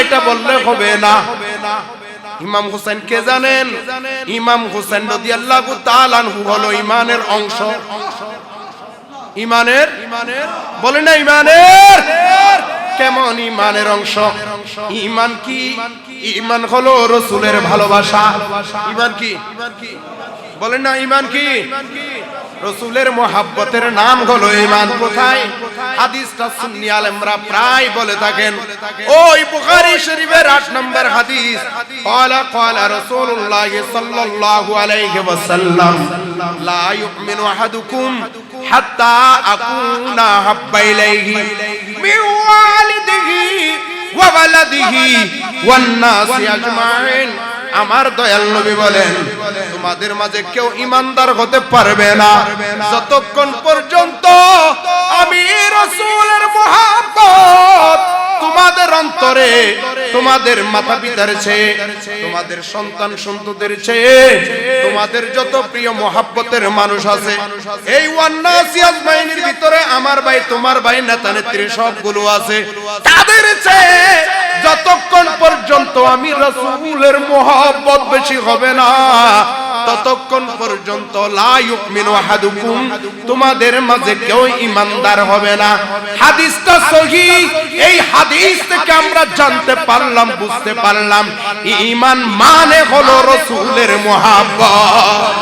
এটা বললে হবে না। ইমাম হুসাইন কে জানেন? ইমাম হুসাইন রাদিয়াল্লাহু তাআলা আনহু হলো ঈমানের অংশ। ঈমানের বলেন না, ঈমানের কেমন ঈমানের অংশ? ঈমান কি? ঈমান হলো রাসূলের ভালোবাসা। ঈমান কি? বলেন না, ঈমান কি? রাসূলের মুহাব্বতের নাম হলো ঈমান। কোথায়? হাদিসটা সুন্নি আলেমরা প্রায় বলে থাকেন। ওই বুখারী শরীফের 8 নম্বর হাদিস, ক্বালা রাসূলুল্লাহ সাল্লাল্লাহু আলাইহি ওয়াসাল্লাম, লা ইউমিনু আহাদুকুম হাত্তা আকুনা হাব্বা ইলাইহি মিন ওয়ালিদিহি ওয়া ওয়ালাদিহি ওয়ান নাসি আজমাইন। আমার দয়াল নবী বলেন, তোমাদের মাঝে কেউ ইমানদার হতে পারবে না যতক্ষণ পর্যন্ত আমি রাসূলের মুহাব্বত তোমাদের অন্তরে, তোমাদের মাতা পিতার চেয়ে, তোমাদের সন্তান সন্ততির চেয়ে, তোমাদের যত প্রিয় মুহাব্বতের মানুষ আছে এই ওয়ান্নাসি আজমাইনের ভিতরে আমার ভাই, তোমার ভাই, নেতা নেত্রী সবগুলো আছে, তাদের চেয়ে যতক্ষণ পর্যন্ত আমি রাসূলের মুহাব্বত বেশি হবে না ততক্ষণ পর্যন্ত লা ইউমিনু আহাদুকুম, তোমাদের মাঝে কেউ ঈমানদার হবে না। হাদিসটা সহিহ। এই হাদিস থেকে আমরা জানতে পারলাম, বুঝতে পারলাম ঈমান মানে হলো রাসূলের মুহাব্বত।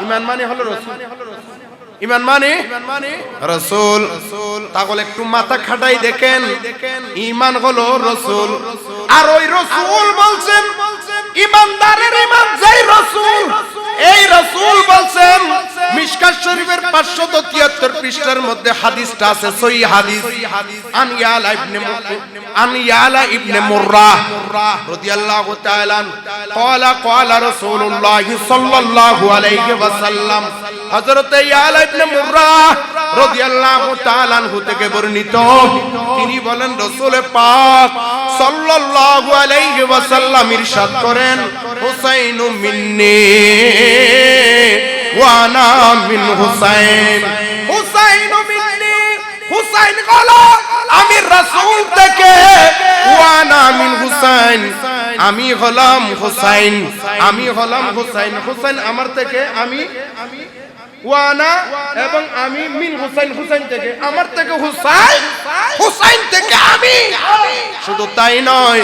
ঈমান মানে হলো রাসূল। ঈমান মানে রাসূল। তাহলে একটু মাথা খাটাই দেখেন, ঈমান হলো রাসূল। আর ওই রাসূল বলছেন ঈমানদারের ঈমান যেই রাসূল, এই রাসূল বলছেন মিশকাত শরীফের 573 পৃষ্ঠার মধ্যে হাদিসটা আছে, সহিহ হাদিস। আন ইয়ালা ইবনে মুররাহ রাদিয়াল্লাহু তাআলা ক্বালা রাসূলুল্লাহ সাল্লাল্লাহু আলাইহি ওয়াসাল্লাম, হযরত ইয়ালা ইবনে মুররাহ রাদিয়াল্লাহু তাআলা আনহু থেকে বর্ণিত, তিনি বলেন রাসূল পাক সাল্লাল্লাহু আলাইহি ওয়াসাল্লাম ইরশাদ করেন, হুসাইনু মিন্নি ওয়া আনা মিন হুসাইন। হুসাইনু মিন্নি, হুসাইন হলো আমি রাসূল থেকে, ওয়া আনা মিন হুসাইন, আমি হলাম হুসাইন, আমি হলাম হুসাইন, হুসাইন আমার থেকে, আমি ওয়ানা এবং আমি মিন হুসাইন, হুসাইন থেকে, আমার থেকে হুসাইন, হুসাইন থেকে আমি। শুধু তাই নয়,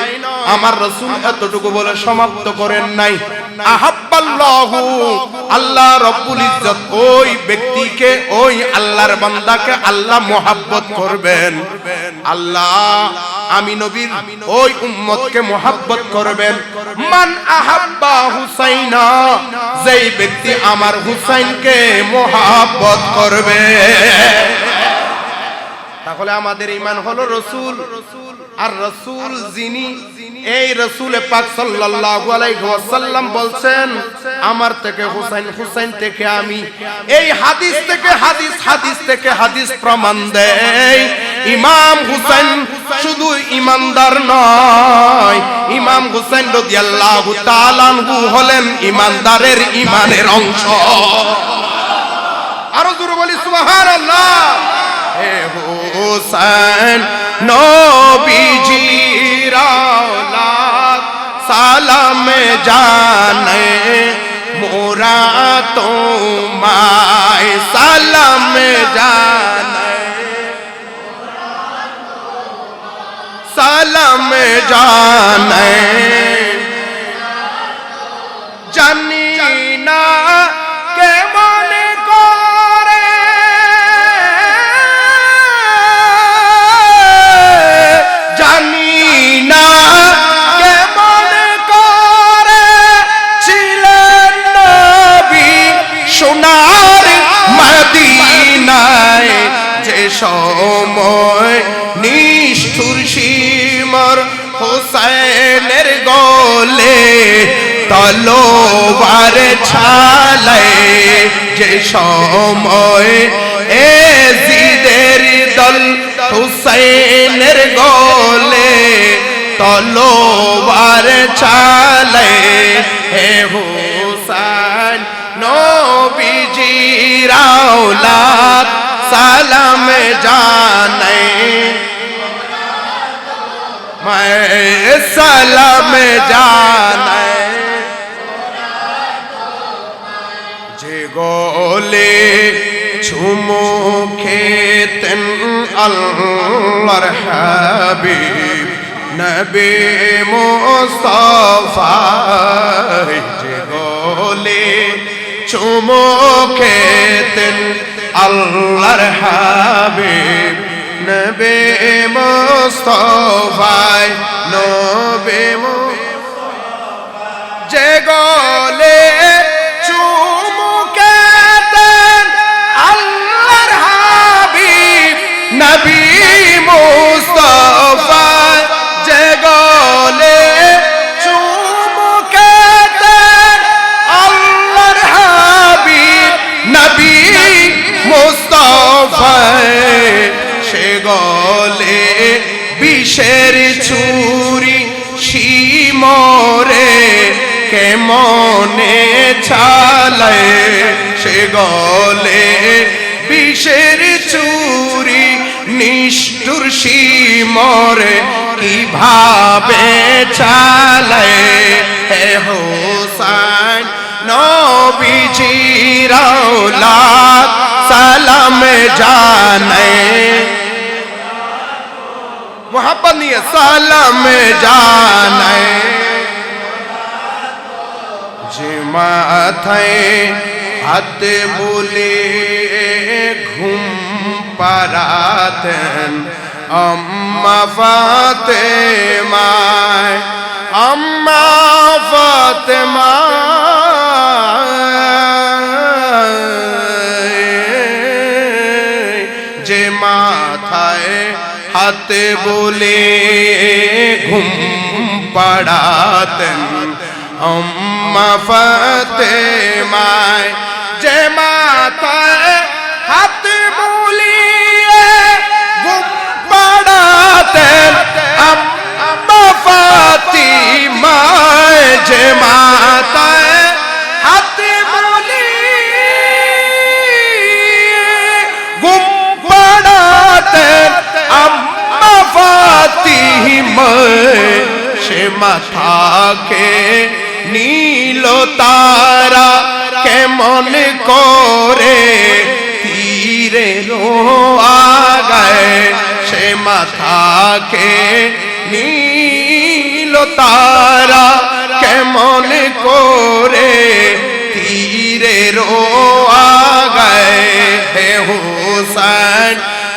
আমার রাসূল এতটুকু বলে সমাপ্ত করেন নাই, আহাব্বাল্লাহু, আল্লাহ রাব্বুল ইজ্জত ওই ব্যক্তিকে, ওই আল্লাহর বান্দাকে আল্লাহ মুহাব্বত করবেন। আল্লাহ আমি নবীর ওই উম্মতকে মুহাব্বত করবেন। মান আহাব্বা হুসাইনা, যেই ব্যক্তি আমার হুসাইনকে মুহাব্বত করবে। তাহলে আমাদের ঈমান হলো রাসূল। আর রাসূল যিনি, এই রাসূল পাক সাল্লাল্লাহু আলাইহি ওয়াসাল্লাম বলছেন আমার থেকে হুসাইন, হুসাইন থেকে আমি। এই হাদিস থেকে হাদিস, হাদিস থেকে হাদিস প্রমাণ দেয় ইমাম হুসাইন শুধু ঈমানদার নয়, ইমাম হুসাইন রাদিয়াল্লাহু তাআলা আনহু হলেন ঈমানদারের ঈমানের অংশ। আরো জোরে বলি সুবহানাল্লাহ। হে হুসাইন নবীজির औलाद সালাম জানে মোরা তোমায়, সালাম জানে, সালাম জানে, জানি না কেমন করে জানি না কেমন করে ছিলেন নবী সোনার মদিনায়, যে সময় নিষ্ঠুর শিমর হুসাইনের গলে তলোয়ার ছালায়, যে সময় এজিদের দল হুসাইনের গলে তলোয়ার ছালায়, হে হুসাইন নবীজির औलाद সালাম জানে। मैं सलाम जाने जे गोले छुमो खेतन अल्लाहर हबीब नबी मुस्तफा जे गोले छुमो खेतन अल्लाहर हबीब नबी मुस्तफा नबी मुस्तफा जे गोले नबी मुस्तफा जे गोले चुमुके अल्लाहर हबीब नबी मुस्तफा সে গলে বিষের ছুরি শিমরে কেমনে চালায় সে গলে বিষের ছুরি নিষ্ঠুর শিমরে কিভাবে চালায় হে হোসেন নবীজির औलाद সালাম জানায় মোহাব্বত নিয়ে সালাম জানায় যে মাথায় হাত বলে ঘুম পাড়াতেন আম্মা ফাতেমা যে মাথায় হাত বলে ঘুম পাড়াতেন আম্মা ফাতেমা যে মাথায় হাত বুলিয়ে ঘুম পাড়াতেন আম্মা ফাতিমা যে মাথায় হাত বুলিয়ে ঘুম পাড়াতেন আম্মা ফাতিমা সে মাথাকে নীল তারা কেমন করে তীরে আগায় সে মাথাকে নীল তারা কেমন করে তীরে আগায় হে হোসেন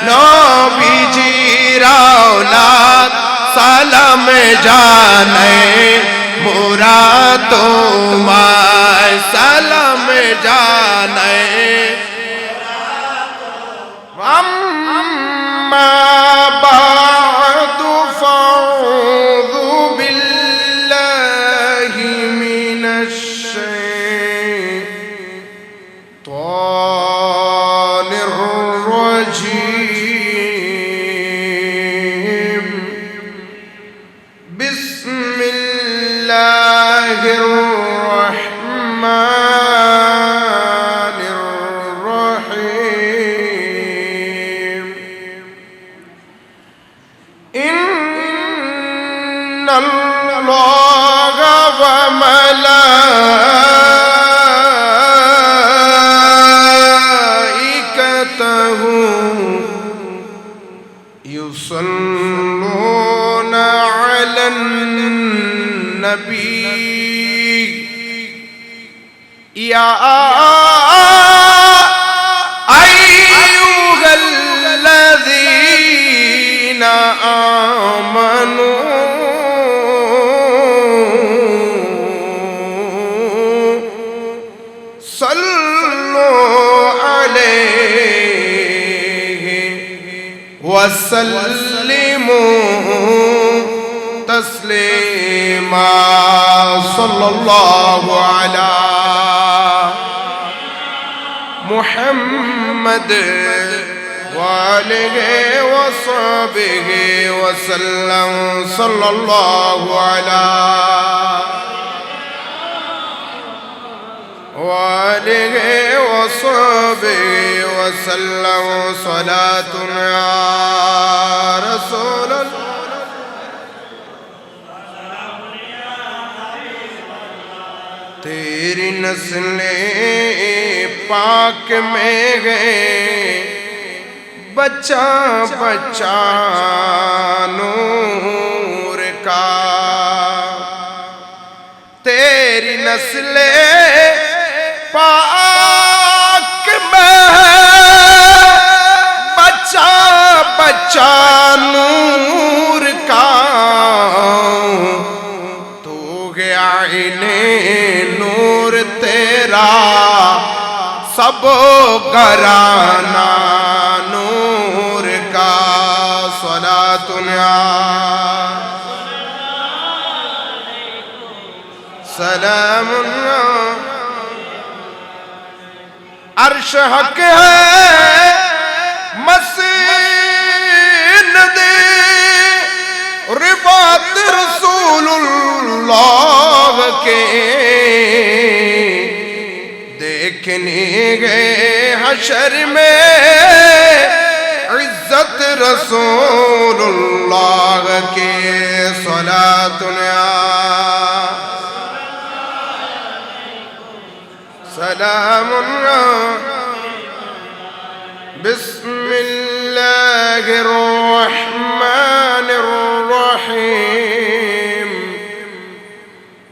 নবীজির औलाद সালাম জানায় মোরা তোমায় সালাম জানায় আম্মা বাদু ফাউযু বিল্লাহি মিনাশ শাইতানির রাজীম বিসমিল্লাহির রাহমানির রহিম ইন্নাল্লাহা ওয়া মালাইকাতাহু ইউসাল্লুনা আলান নবী ইয়া আইয়ুহাল্লাযীনা আমানু সাল্লু আলাইহি ওয়া সাল্লিমু তসলিমা সাল্লাল্লাহু আলা মুহাম্মদ ওয়া আলিহি ওয়া সাহবিহি ওয়া সাল্লাম সাল্লাল্লাহু আলা وآله وصحبه وسلم صلاة يا رسول الله तेरी नस्लें पाक में गए बच्चा बच्चा नूर का। तेरी नस्लें पाक में बच्चा बच्चा नूर का। तू गया इन्हें नूर तेरा सब घराना नूर का। सलातुन सलामुन अर्श हक है मस्जिद रिफात रसूलुल्लाह के। देखने गए हशर में इज्जत रसूलुल्लाह के। सलातुन सलामुन बिस्मिल्लाहिर रहमानिर रहीम।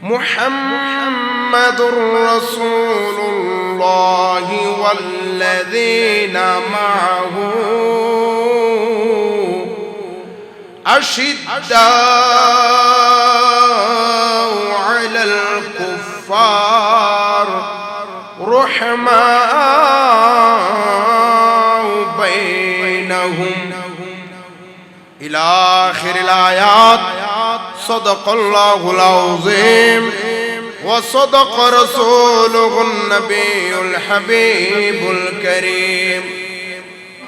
मुहम्मदुर रसूलुल्लाहि वल्लज़ीना मअहू अशिद्दाउ अलल कुफ्फार रुहमाउ बैनहुम इला आखिरिल आयात। सदक़ल्लाहुल अज़ीम व सदक़ रसूलुहुन नबियुल हबीबुल करीम।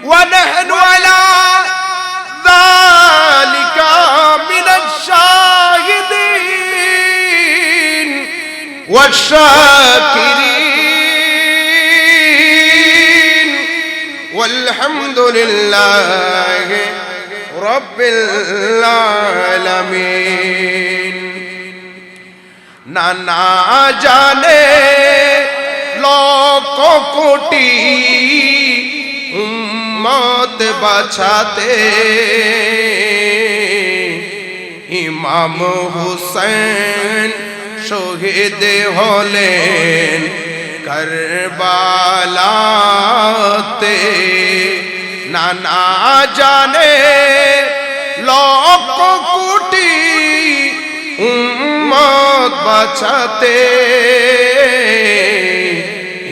व नहनु अला ज़ालिका मिनश शाहिदीन व शाकिरीन वल्हम्दुलिल्लाहि रब्बिल आलमीन। ना जाने लाखों कोटि उम्मत बचाते इमाम हुसैन शहीद होलेन करबलाते। ना जाने लाखों कोटि उम्मत बचाते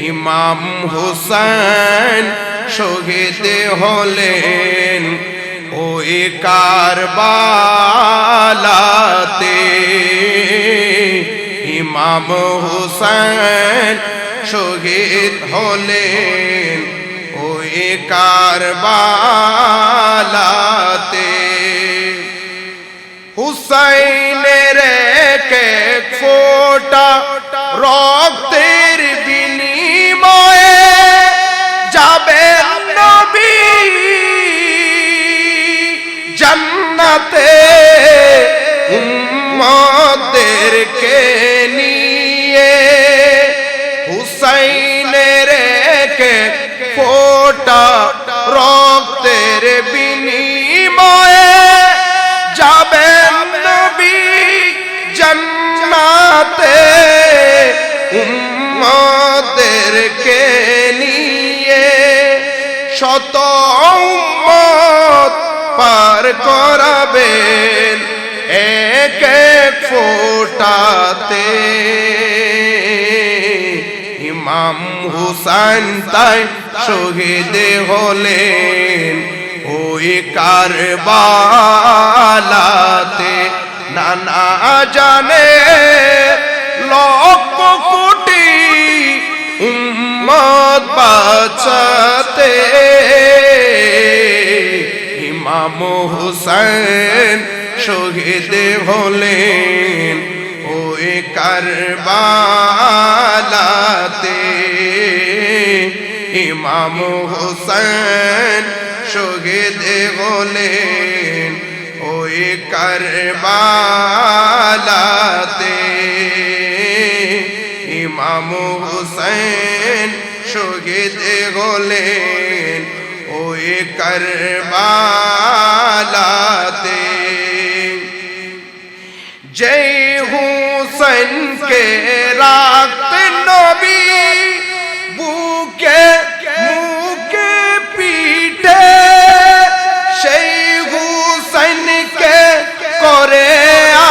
इमाम हुसैन शहीद होलेन ओए करबलाते। इमाम हुसैन शहीद होलेन ओए करबलाते। हुसैन रे के फोटा रक्तेर बिनिमये जाबे नबी जन्नते उम्मतদেরকে নিয়ে। हुसैन रे के फोटा रक्तेर बिनिमये जाबे नबी जन्नते उम्मतদেরকে নিয়ে। শত উম্মত পার করাবেন এক এক ফোঁটাতে। ইমাম হুসাইন তাই শহীদ হলেন ওই কারবালাতে। না জানে লক্ষ কোটি উম্মত বাঁচাতে ইমাম হুসैन শহীদ হলেন ওই কারবালাতে। ইমাম হুসैन শহীদ হলেন ওই কারবালাতে। ইমাম হুসাইন শহীদ হলেন ওই কারবালাতে। যেই হুসাইনকে রাখতেন নবী বুকে মুখে পিঠে, সেই হুসাইনকে করে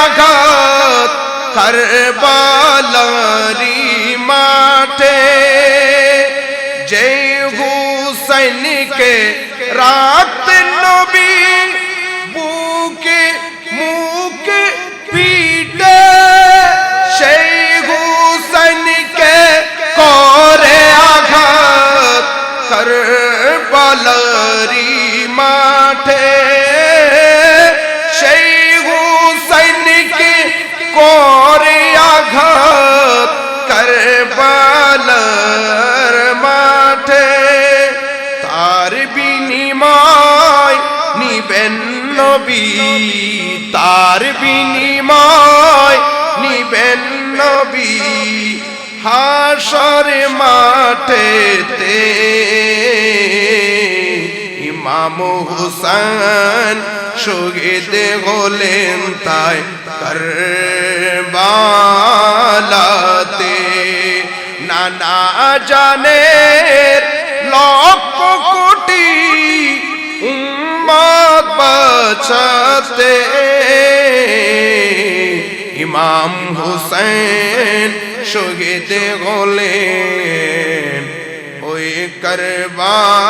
আঘাত কারবালারি মাঠে। যেই হুসাইনকে রাখতেন নবী বুকে মুখে পিঠে, সেই হুসাইনকে করে আঘাত কারবালারি মাঠে। সেই হুসাইনকে করে আঘাত কারবালার মাঠে। তার বিনিময় নিবেন নবী, তার বিনিময় নিবেন নবী হাশর মাঠেতে। ইমাম হুসাইন শহীদ হলেন তাই কারবালাতে। নানা জানের লক্ষ কোটি উম্মত বাঁচাতে ইমাম হুসাইন শহীদ হলেন ওই কারবালাতে।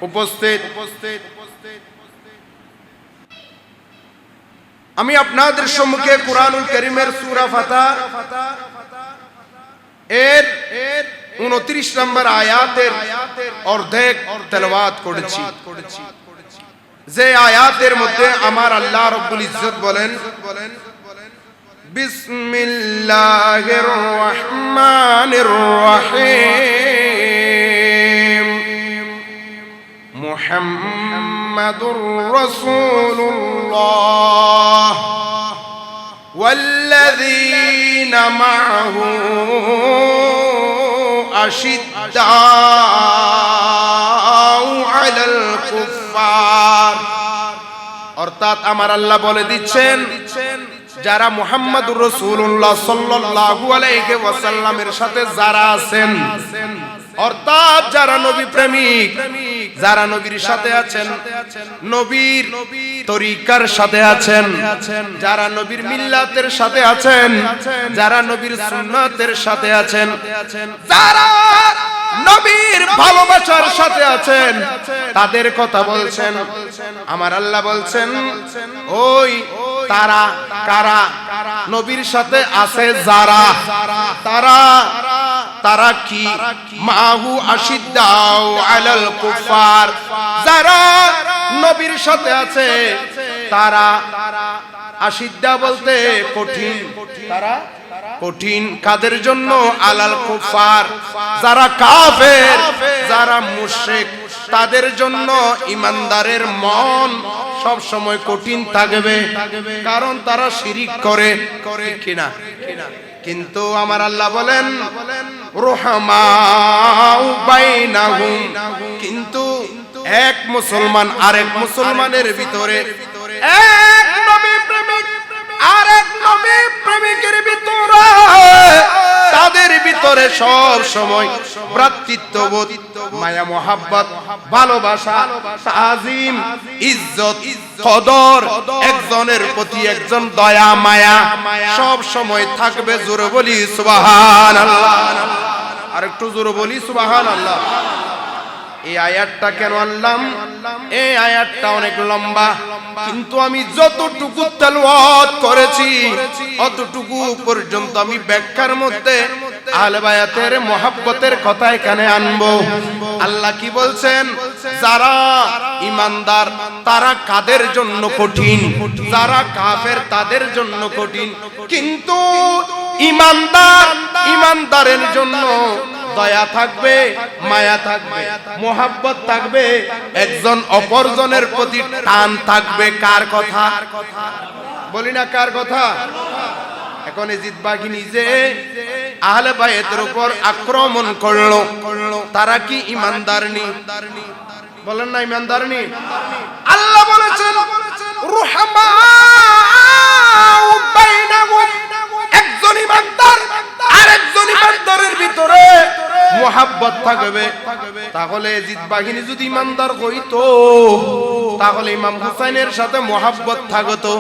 উপস্থিত আমি আপনাদের সম্মুখে কুরআনুল কারীমের সূরা ফাতহ এর 29 নম্বর আয়াতের অর্ধেক তেলাওয়াত করেছি। যে আয়াতের মধ্যে আমার আল্লাহ রাব্বুল ইজ্জত বলেন, বিসমিল্লাহির রহমানির রহিম, মুহাম্মাদুর রাসূলুল্লাহ والذين معه أشداء على الكفار। অর্থাৎ আমার আল্লাহ বলে দিচ্ছেন যারা মুহাম্মাদুর রাসূলুল্লাহ সাল্লাল্লাহু আলাইহি ওয়াসাল্লামের সাথে যারা আছেন, অর্থাৎ যারা নবী প্রেমিক, যারা নবীর সাথে আছেন, নবীর তরিকার সাথে আছেন, যারা নবীর মিল্লাতের সাথে আছেন, যারা নবীর সুন্নাতের সাথে আছেন, যারা নবীর ভালোবাসার সাথে আছেন, তাদের কথা বলছেন। আমার আল্লাহ বলছেন ওই তারা কারা নবীর সাথে আছে যারা, তারা কি মাহু আশিদ্দাউ আলাল কুফার, যারা নবীর সাথে আছে তারা আশিদ্দা বলতে কঠিন, তারা কঠিন কাদের জন্য? আলাল কুফার, যারা কাফের, যারা মুশরিক, তাদের জন্য ইমানদারের মন সব সময় কঠিন থাকবে, কারণ তারা শিরিক করে কিনা। কিন্তু আমার আল্লাহ বলেন রহমাউ বাইনাহুম, কিন্তু এক মুসলমান আরেক মুসলমানের ভিতরে, এক নবী প্রেমিক আরেক নবী প্রেমিকের ভিতরে, তাদের ভিতরে সব সময় ভ্রাতৃত্ববোধ, মায়া মোহাব্বত, ভালোবাসা, তাজিম, ইজ্জত, কদর, একজনের প্রতি একজন দয়া মায়া সব সময় থাকবে। জোরে বলি সুবহানাল্লাহ, আর একটু জোরে বলি সুবহানাল্লাহ। এই আয়াতটা কেন আনলাম? এই আয়াতটা অনেক লম্বা, কিন্তু আমি যতটুকু তেলাওয়াত করেছি অতটুকু পর্যন্ত আমি ব্যাখ্যার মধ্যে আহলে বায়াতের মুহাব্বতের কথা এখানে আনবো। আল্লাহ কি বলছেন? যারা ইমানদার তারা কাদের জন্য কঠিন, যারা কাফের তাদের জন্য কঠিন, কিন্তু ইমানদারের জন্য দয়া থাকবে, মায়া থাকবে, মোহাব্বত থাকবে, একজন অপরজনের প্রতি টান থাকবে। কার কথা বলি না? কার কথা? এখন এজিদ বাহিনী যে আহলে বাইতের উপর আক্রমণ করলো, তারা কি ঈমানদারনি? বলেন না ঈমানদারনি? আল্লাহ বলেছেন রুহামাউ বাইনাহুম, একজন ঈমানদার আরেকজন ঈমানদারের ভিতরে মোহাব্বত থাকবে। তাহলে এজিদ বাহিনী যদি ঈমানদার হইতো তাহলে ইমাম হুসাইনের সাথে মোহাব্বত থাকতো,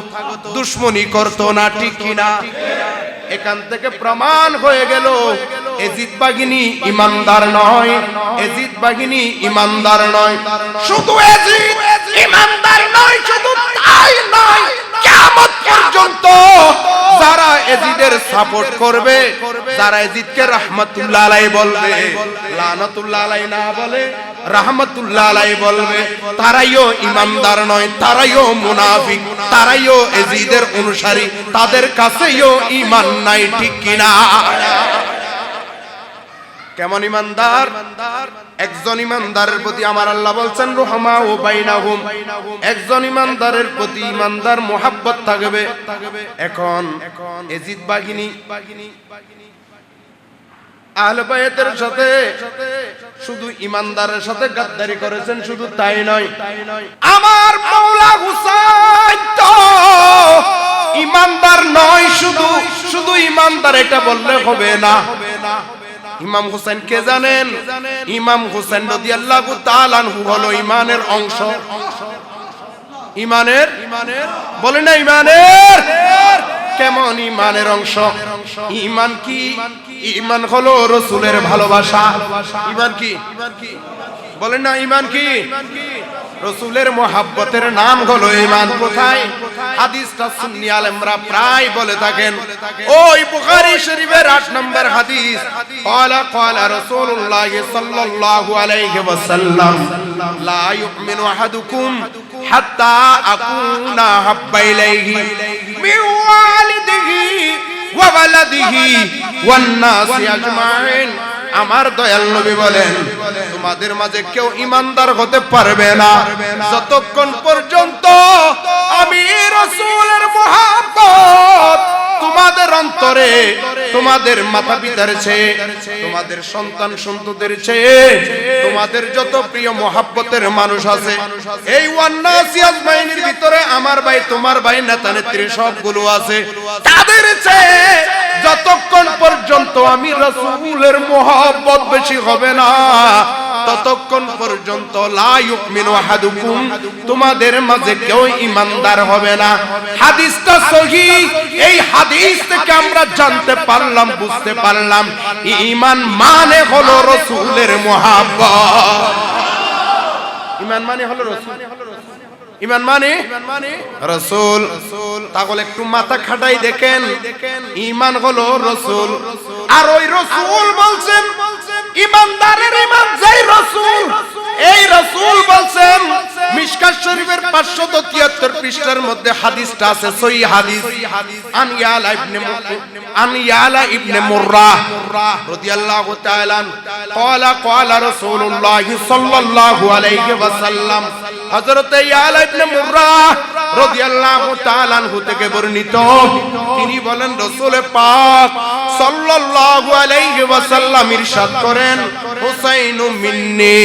দুশমনি করতো না, ঠিক কিনা? এখান থেকে প্রমাণ হয়ে গেল এজিদ বাহিনী ঈমানদার নয়, এজিদ বাহিনী ঈমানদার নয়। শুধু এজিদ ঈমানদার নয়, শুধু তাই নয়, কিয়ামত পর্যন্ত যারা এজিদের সাপোর্ট করবে, যারা এজিদকে রাহমাতুল্লাহ আলাইহি বলবে, লানাতুল্লাহ আলাইহি না বলে রাহমাতুল্লাহ আলাইহি বলবে, তারাইও ঈমানদার নয়, তারাইও মুনাফিক, তারাইও এজিদের অনুসারী, তাদের কাছেও ঈমান নাই, ঠিক কিনা? কেমন ঈমানদার? একজন ঈমানদারের প্রতি আমার আল্লাহ বলছেন রুহামাউ বাইনাহুম, একজন ঈমানদারের প্রতি ঈমানদার মোহাব্বত থাকবে। এখন এজিদ বাহিনী আহলে বাইতের সাথে শুধু ঈমানদারের সাথে গাদ্দারি করেছেন, শুধু তাই নয়, আমার মাওলা হুসাইন তো ঈমানদার নয়, শুধু ঈমানদার এটা বললে হবে না। ইমাম হুসাইন কে জানেন? ইমাম হুসাইন রাদিয়াল্লাহু তাআলা আনহু হলো ঈমানের অংশ। ঈমানের বলেন না ঈমানের? কেমন ঈমানের অংশ? ঈমান কি? ঈমান হলো রাসূলের ভালোবাসা। ঈমান কি? বলেন না ঈমান কি? রাসূলের মুহাব্বতের নাম হলো ঈমান। কোথায়? হাদিসটা সুন্নি আলেমরা প্রায় বলে থাকেন। ওই বুখারী শরীফের 8 নম্বর হাদিস, ক্বালা রাসূলুল্লাহ সাল্লাল্লাহু আলাইহি ওয়াসাল্লাম, লা ইউমিনু আহাদুকুম হাত্তা আকুনা হাব্বা ইলাইহি মিন ওয়ালিদিহি ওয়া ওয়ালাদিহি ওয়ান নাসি আজমাইন। আমার দয়াল নবী বলেন, তোমাদের মাঝে কেউ ঈমানদার হতে পারবে না যতক্ষণ পর্যন্ত আমি রাসূলের মুহাব্বত তোমাদের অন্তরে, তোমাদের মাতা পিতার চেয়ে, তোমাদের সন্তান সন্ততির চেয়ে, তোমাদের যত প্রিয় মুহাব্বতের মানুষ আছে এই ওয়ান্নাসি আজমাইনের ভিতরে, আমার ভাই তোমার ভাই নেতা নেত্রী সবগুলো আছে, তাদের চেয়ে যতক্ষণ পর্যন্ত আমি রাসূলের মুহাব্বত বেশি হবে না ততক্ষণ পর্যন্ত লা ইউমিনু আহাদুকুম, তোমাদের মাঝে কেউ ঈমানদার হবে না। হাদিসটা সহিহ। এই হাদিস থেকে আমরা জানতে পারলাম, বুঝতে পারলাম ঈমান মানে হলো রাসূলের মুহাব্বত। ঈমান মানে হলো রাসূল, ঈমান মানে রাসূল। তাহলে একটু মাথা খাটাই দেখেন, ঈমান হলো রাসূল। আর ওই রাসূল বলছেন ঈমানদারের ঈমান যেই রাসূল, এই রাসূল বলছেন মিশকাত শরীফের 573 পৃষ্ঠার মধ্যে হাদিসটা আছে, সহিহ হাদিস। আন ইয়ালা ইবনে মুররাহ রাদিয়াল্লাহু তাআলা ক্বালা রাসূলুল্লাহ সাল্লাল্লাহু আলাইহি ওয়াসাল্লাম, হযরত ইয়ালা ইবনে মুররাহ রাদিয়াল্লাহু তাআলা আনহু থেকে বর্ণিত, তিনি বলেন রাসূল পাক সাল্লাল্লাহু আলাইহি ওয়াসাল্লাম ইরশাদ করেন, হুসাইনু মিন্নি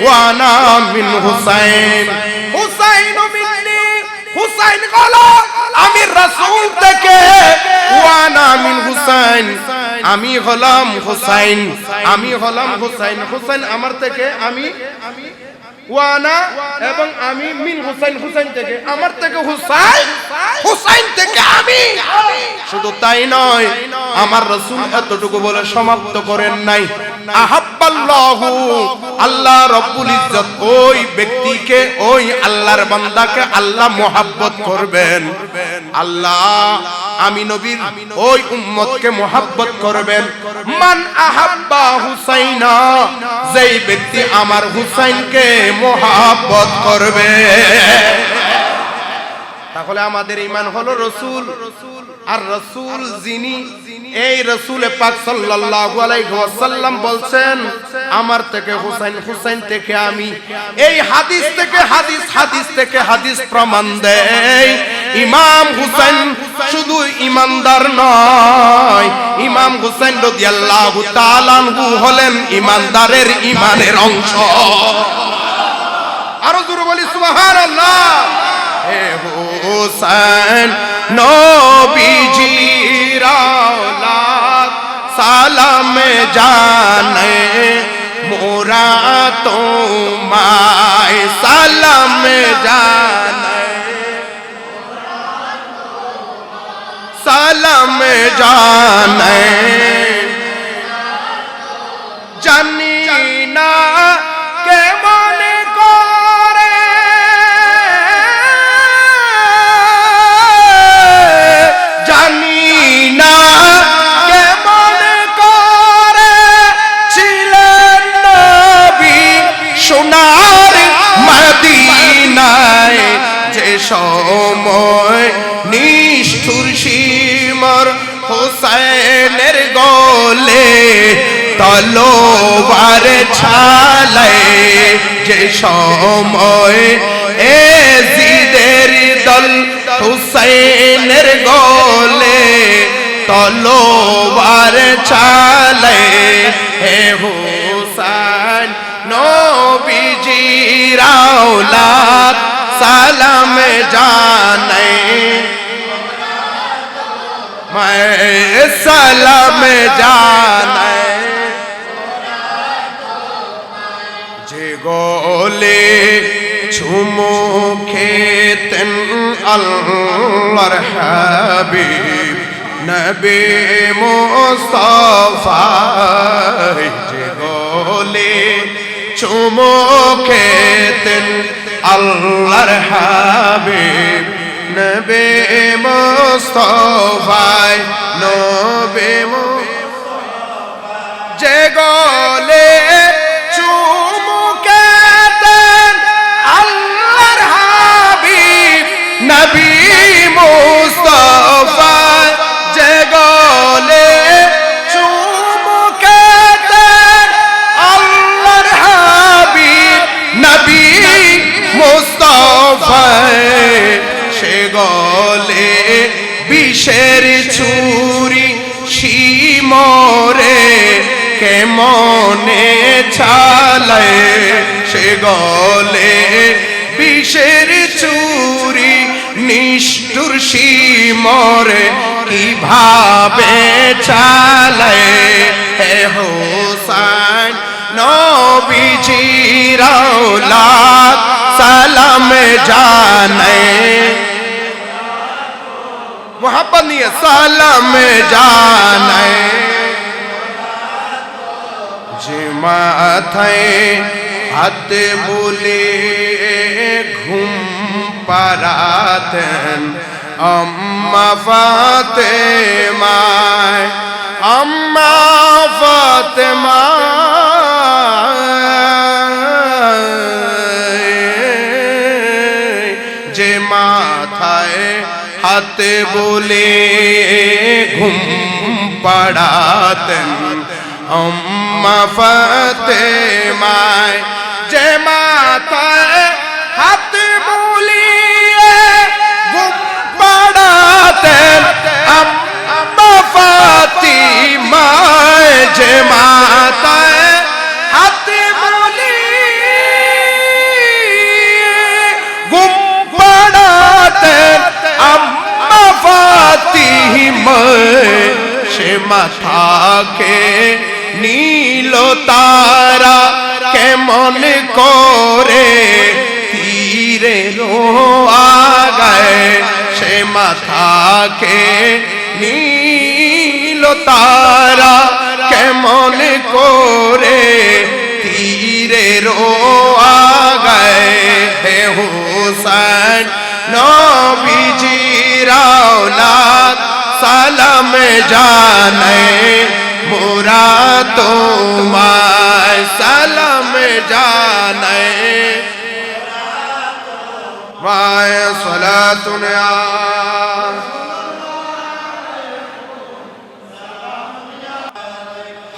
ওয়া আনা মিন হুসাইন। হুসাইনু মিন্নি, হুসাইন হলো আমি রাসূল থেকে, ওয়া আনা মিন হুসাইন, আমি হলাম হুসাইন, আমি হলাম হুসাইন, হুসাইন আমার থেকে, আমি ওয়ানা এবং আমি মিন হুসাইন, হুসাইন থেকে, আমার থেকে হুসাইন, হুসাইন থেকে আমি। শুধু তাই নয়, আমার রাসূল এতটুকু বলে সমাপ্ত করেন নাই, আহাব্বাল্লাহু, আল্লাহ রাব্বুল ইজ্জত ওই ব্যক্তিকে, ওই আল্লাহর বান্দাকে আল্লাহ মুহাব্বত করবেন। আল্লাহ আমি নবীর ওই উম্মতকে মুহাব্বত করবেন। মান আহাব্বা হুসাইনা, যেই ব্যক্তি আমার হুসাইনকে মুহাব্বত করবে। তাহলে আমাদের ঈমান হলো রাসূল। আর রাসূল যিনি, এই রাসূল পাক সাল্লাল্লাহু আলাইহি ওয়াসাল্লাম বলছেন আমার থেকে হুসাইন, হুসাইন থেকে আমি। এই হাদিস থেকে হাদিস, হাদিস থেকে হাদিস প্রমাণ দেয় ইমাম হুসাইন শুধু ইমানদার নয়, ইমাম হুসাইন রাদিয়াল্লাহু তাআলা আনহু হলেন ইমানদারের ইমানের অংশ। আরো জোরে বলি সুবহানাল্লাহ। হে হুসাইন নবীজির औलाद সালাম জানে মোরা তোমায় সালাম জানে, সালাম জানে। জানি না কেমন করে জানি না কেমন করে ছিলেন নবী সোনার মদিনায়, যে সময় নিষ্ঠুর শিমর হুসাইনের গলে তলোয়ার ছালায়, যে সময় এজিদের দল হুসাইনের গলে তলোয়ার ছালায়। হে হুসাইন নবীজির औलाद সালাম জানে, मैं सलाम जाने। जे गोले छुमो खेतन अल्लाहर हबीब नबी मुस्तफा, जे गोले छुमो खेतन अल्लाहर हबीब नबी मुस्तफा, नबी मुस्तफा, जे गले चुमुकेतेन अल्लाहर हबीब नबी मुस्तफा, जे गले चुमुकेतेन अल्लाहर हबीब नबी मुस्तफा, সে গলে বিষের ছুরি শিমরে কেমনে ছালায়, সে গলে বিষের ছুরি নিষ্ঠুর শিমরে কিভাবে ছালায়। হে হুসাইন নবীজির औलाद সালাম জানে, मोहब्बत नहीं है सालाम जाने। जे माথায় হাত বুলে ঘুম পাড়াতেন আম্মা ফাতেমা, আম্মা ফাতেমা, যে মাথায় হাতে বলে ঘুম পাড়াতেন আম্মা ফাতেমা, যে মাথায় হাতে বুলিয়ে ঘুম পাড়াতেন আম্মা ফাতিমা, যে মাথায় হাতে বুলিয়ে ঘুম পাড়াতেন আম্মা ফাতিমা, সে মাথাকে নীল তারা কেমন করে তীরের আগায়, সে মাথাকে নীল তারা কেমন করে তীরের আগায়। হে হুসাইন নবীজির औलाद সালাম জানে মোরা তোমায় সালাম জানে। মায় সালাত सुने